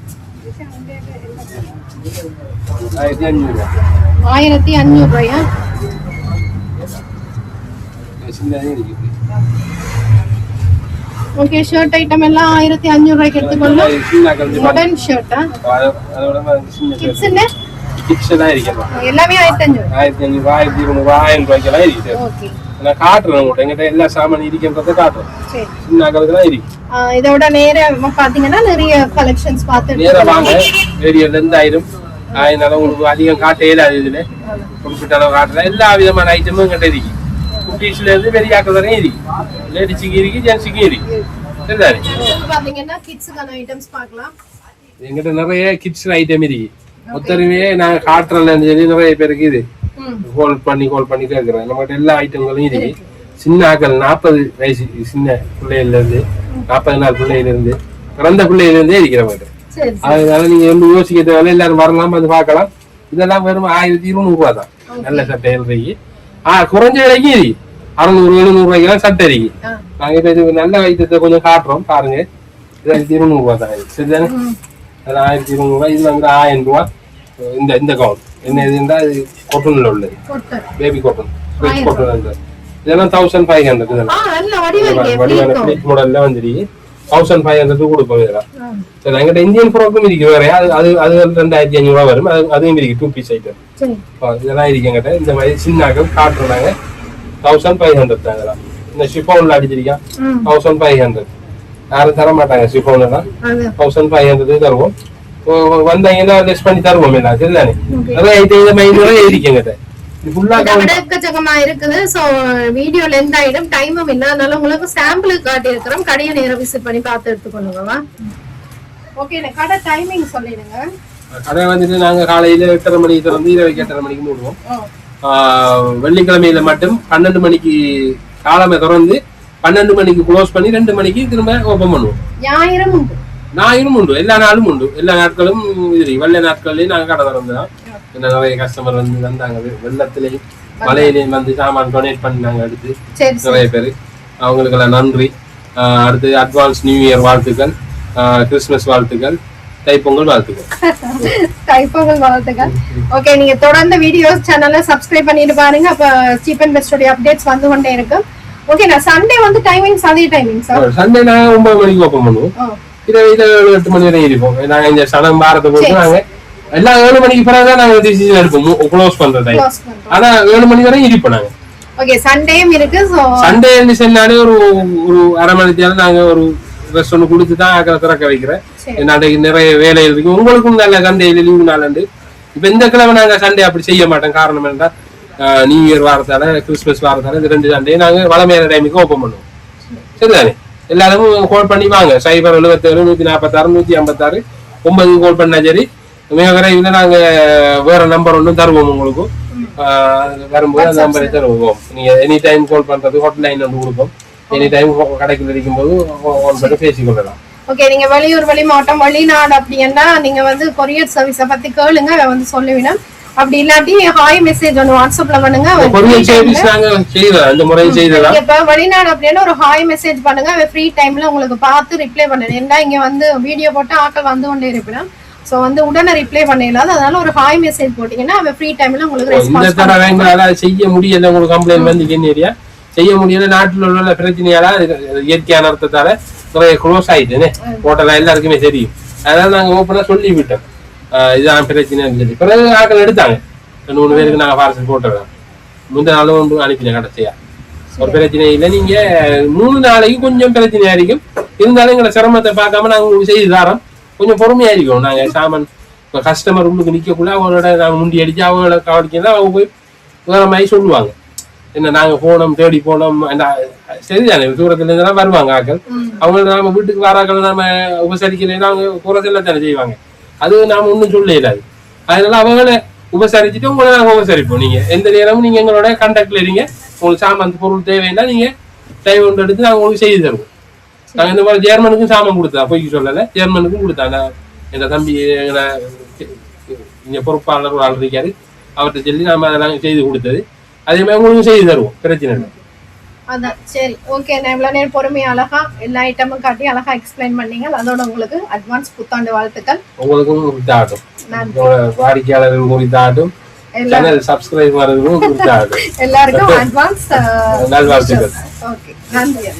1500 ரூபாய். 1500 ரூபாயா? சின்னதே இருக்கு. ஓகே, ஷர்ட் ஐட்டம் எல்லாம் 1500 ரூபாய்க்கு எடுத்துக்கொள்ளலாம். மாடர்ன் ஷர்ட்டா? அதோட சின்ன கிட்ஸ் என்ன? கிட்ஸ் எல்லாம் இருக்கு. எல்லாமே 1500. 1500 1200 1000 ரூபாய்க்கெல்லாம் இருக்கு. ஓகே, நான் காட்டுறேன் உங்கள்கிட்ட. எங்கிட்ட எல்லா சாமான் இருக்குன்றதை காட்டுறேன். சரி, சின்ன அகலத்துலாம் இருக்கு. இதோட நேர பாத்தீங்கன்னா நிறைய கலெக்ஷன்ஸ் பார்த்து நேர வாங்க. ஏரியால இருந்து 1000 அதனால உங்களுக்கு அதிகம் காட்ட இயலாது. இதுல குறிப்பிட்ட அளவு காட்டுறேன். எல்லா விதமான ஐட்டமும் எங்கிட்ட இருக்கு. குட்டீஸ்ல இருந்து பெரிய ஆக்கள் வரையும் இருக்கு. லேடிஸுக்கு இருக்கு, ஜென்ஸுக்கு இருக்கு. சரிதானே? பாத்தீங்கன்னா கிட்ஸுக்கான ஐட்டம்ஸ் பார்க்கலாம். எங்கிட்ட நிறைய கிட்ஸ் ஐட்டம் இருக்கு. மொத்தமே நான் காட்டுறேன்னு சொல்லி நிறைய பேருக்கு இது கால் பண்ணி கேட்கறேன். நம்மகிட்ட எல்லா ஐட்டங்களும் இருக்கு. சின்ன ஆக்கள் 40 வயசு சின்ன பிள்ளையில இருந்து 40 நாள் பிள்ளையில இருந்து பிறந்த பிள்ளையில இருந்தே இருக்கிற மாதிரி. அதனால நீங்க எந்த யோசிக்க தேவையில்ல. எல்லாரும் வரலாம், வந்து பார்க்கலாம். இதெல்லாம் வெறும் 1200 ரூபா தான். நல்ல சட்டை இருக்கு. குறைஞ்ச விலைக்கு இருக்கு. 600 700 ரூபாய்க்கு சட்டை இருக்கு. நாங்க இப்ப இது நல்ல ஐட்டத்தை கொஞ்சம் காட்டுறோம் பாருங்க. இது 1200 ரூபா தான். சரிதானே? அது 1200 ரூபாய். இது வந்து 1000 ரூபா. இந்த கவுன் என்ன இதுன்னா இது காட்டன்ல உள்ளது. Baby cotton, fresh cotton. இதெல்லாம் 1500. இதெல்லாம் வடிவான பிளேட் மாடல்ல வந்துருக்கு. 1500 கொடுப்போம் இதெல்லாம். சரி, எங்கிட்ட இந்தியன் ஃப்ராக்கும் இருக்கு வேற, அது அது 2500 வரும். அதுவும் இருக்கு 2 பீஸ் ஐட்டம். இதெல்லாம் இருக்கு எங்கிட்ட. இந்த மாதிரி சின்னாக்கள் காட்டுறாங்க 1500 தான். இதெல்லாம் இந்த ஷிஃபான்ல அடிச்சிருக்கேன் 1500. யாரும் தர மாட்டாங்க ஷிஃபான் எல்லாம். 1500 தருவோம். வந்தாங்கன்னா லெஸ் பண்ணி தருவோம் எல்லாம். சரிதானே? அதான் இந்த மாதிரி இருக்கு எங்கிட்ட. எக்கச்சக்கமா இருக்குது. சோ வீடியோ லென்த் ஆயிடும், டைமும் இல்ல. அதனால உங்களுக்கு சாம்பிளுக்கு காட்டி இருக்கிறோம். கடையை நேரம் விசிட் பண்ணி பார்த்து எடுத்துக்கொள்ளுங்க. ஓகே, கடை டைமிங் சொல்லிடுங்க. கடை வந்துட்டு நாங்க காலையில 8:30 மணிக்கு திறந்து இரவு 8:30 மணிக்கு மூடுவோம். வெள்ளிக்கிழமையில மட்டும் 12 மணிக்கு காலமே திறந்து 12 மணிக்கு க்ளோஸ் பண்ணி 2 மணிக்கு திரும்ப ஓபன் பண்ணுவோம். ஞாயிறும் உண்டு, எல்லா நாளும் உண்டு. எல்லா நாட்களும் இது வெள்ளை நாட்கள்லயும் நாங்க கடை திறந்துதான். நிறைய கஸ்டமர் வந்து வந்தாங்க. வெள்ளத்திலையும் மலையிலையும் வந்து சாமான் டொனேட் பண்ணாங்க. அடுத்து நிறைய பேரு, அவங்களுக்கு எல்லாம் நன்றி. அடுத்து அட்வான்ஸ் நியூ இயர் வாழ்த்துக்கள், கிறிஸ்துமஸ் வாழ்த்துக்கள், தைப்பொங்கல் வாழ்த்துக்கள். தைப்பொங்கல் வாழ்த்துக்கள். ஓகே, நீங்க தொடர்ந்து வீடியோஸ் சேனலை சப்ஸ்கிரைப் பண்ணிட்டு பாருங்க. அப்ப சீப் அண்ட் பெஸ்ட் அப்டேட்ஸ் வந்து கொண்டே இருக்கும். ஓகே, நான் சண்டே வந்து டைமிங்ஸ் அதே டைமிங்ஸ். சண்டே நாங்க 9 மணிக்கு ஓபன் பண்ணுவோம். இரவு 8 மணி வரை இருப்போம். நாங்க இந்த சடம் பாரத்தை போட்டு நாங்க எல்லாம் 7 மணிக்கு பிறகுதான் நாங்க டிசிஷன் எடுப்போம் க்ளோஸ் பண்ற டைம். ஆனா 7 மணி வரை இருப்போம் நாங்க. ஓகே, சண்டேயும் இருக்கு. சோ சண்டே சொன்னாலே ஒரு அரை மணி நேரம் நாங்க ஒரு ரெஸ்ட் ஒன்று கொடுத்து தான் ஆக்களை திறக்க வைக்கிறேன். நாளைக்கு நிறைய வேலை இருக்கு. உங்களுக்கும் நல்ல சண்டேல லீவு நாளாண்டு. இப்ப இந்த கிழமை நாங்க சண்டே அப்படி செய்ய மாட்டோம். காரணம் என்னன்னா நியூ இயர் வாரத்தால, கிறிஸ்துமஸ் வாரத்தால இந்த 2 சண்டே நாங்க வளமையான டைமுக்கு ஓபன் பண்ணுவோம். சரிதானே? எல்லாரும் கால் பண்ணி வாங்க. 077 146 156 9 கால் பண்ணா சரி. மிக விரைவில் நாங்க வேற நம்பர் ஒன்றும் தருவோம் உங்களுக்கு. வரும்போது அந்த நம்பரை தருவோம். நீங்க எனி டைம் கால் பண்றது ஹாட்லைன் ஒன்று கொடுப்போம். எனி டைம் கடைக்குள்ள இருக்கும்போது கால் பண்ணி பேசிக்கொள்ளலாம். ஓகே, நீங்க வெளியூர், வெளி மாவட்டம், வெளிநாடு அப்படின்னா நீங்க வந்து கொரியர் சர்வீஸை பத்தி கேளுங்க, வந்து சொல்லுவீங்க. அப்படி இல்லாட்டி ஹாய் மெசேஜ் ஒன்று வாட்ஸ்அப்ல பண்ணுங்க. கொரியர் சர்வீஸ் நாங்க செய்யலாம், அந்த முறை செய்யலாம். இப்ப வெளிநாடு அப்படின்னா ஒரு ஹாய் மெசேஜ் பண்ணுங்க. ஃப்ரீ டைம்ல உங்களுக்கு பார்த்து ரிப்ளை பண்ணுங்க. ஏன்னா இங்க வந்து வீடியோ போட்டு ஆட்கள் வந்து கொண்டே இருப்பேன். சோ வந்து உடனே ரிப்ளை பண்ணிடலாம். அதனால ஒரு ஹாய் மெசேஜ் போட்டீங்கன்னா அவ ஃப்ரீ டைம்ல உங்களுக்கு ரெஸ்பான்ஸ் இந்த தடவை செய்ய முடியல. உங்களுக்கு கம்ப்ளைண்ட் வந்து ஏரியா செய்ய முடியல. நாட்டில் உள்ள பிரச்சனையால இயற்கையான அர்த்தத்தால நிறைய க்ளோஸ் ஆயிட்டுன்னு ஹோட்டல் எல்லாருக்குமே தெரியும். அதனால நாங்க ஓப்பனா சொல்லி விட்டோம் இதுதான் பிரச்சனைன்னு சொல்லி. பிறகு ஆட்கள் எடுத்தாங்க. 3 பேருக்கு நாங்க பார்சல் போட்டுறோம். முந்தின நாளும் ஒன்று அனுப்பினேன் கடைசியா. ஒரு பிரச்சனை இல்லை. நீங்க 3 நாளைக்கு கொஞ்சம் பிரச்சனையா இருக்கும். இருந்தாலும் எங்களை சிரமத்தை பார்க்காம நாங்க உங்களுக்கு செய்து தரோம். கொஞ்சம் பொறுமையா இருக்கும். நாங்க சாமான் இப்போ கஸ்டமர் உள்ளுக்கு நிற்கக்குள்ள அவங்களோட நாங்க முண்டி அடிச்சு அவங்களோட கவனிக்கலாம். அவங்க போய் வேற மாதிரி சொல்லுவாங்க. என்ன நாங்க போனோம், தேடி போனோம். சரிதானே? தூரத்துல இருந்தெல்லாம் வருவாங்க ஆக்கள். அவங்கள நாம வீட்டுக்கு வராக்கள் நாம உபசரிக்கலாம். அவங்க குறைச்சல தானே செய்வாங்க. அது நாம ஒன்றும் சொல்ல இல்லாது. அதனால அவங்கள உபசரிச்சுட்டு உங்களை நாங்க உபசரிப்போம். நீங்க எந்த நேரமும் நீங்க எங்களோட கான்டாக்ட்ல இருங்க. உங்களுக்கு சாமான் பொருள் தேவைன்னா நீங்க டைம் ஒன்று எடுத்து நாங்க உங்களுக்கு செய்து தருவோம். நாங்க இந்த மாதிரி ஜெர்மனுக்கும் சாமான் கொடுத்தா போய்க்கு சொல்லலை. ஜெர்மனுக்கும் கொடுத்தாங்க. எங்க தம்பி இங்க பொறுப்பாளர் ஒரு ஆள் இருக்காரு. அவர்கிட்ட சொல்லி நாம அதெல்லாம் செய்து கொடுத்தது. அதே மாதிரி உங்களுக்கு செய்து தருவோம். பிரச்சனை இல்லை. அதான் சரி. ஓகே, நான் இவ்வளவு நேரம் பொறுமையா அழகா எல்லா ஐட்டமும் காட்டி அழகா எக்ஸ்பிளைன் பண்ணீங்க. அதோட உங்களுக்கு அட்வான்ஸ் புத்தாண்டு வாழ்த்துக்கள். உங்களுக்கும் குறித்தாகட்டும், வாடிக்கையாளர்கள் குறித்தாகட்டும், சேனல் சப்ஸ்கிரைப் வரதுக்கும் குறித்தாகட்டும். எல்லாருக்கும் அட்வான்ஸ் நல்வாழ்த்துக்கள். ஓகே, நன்றி.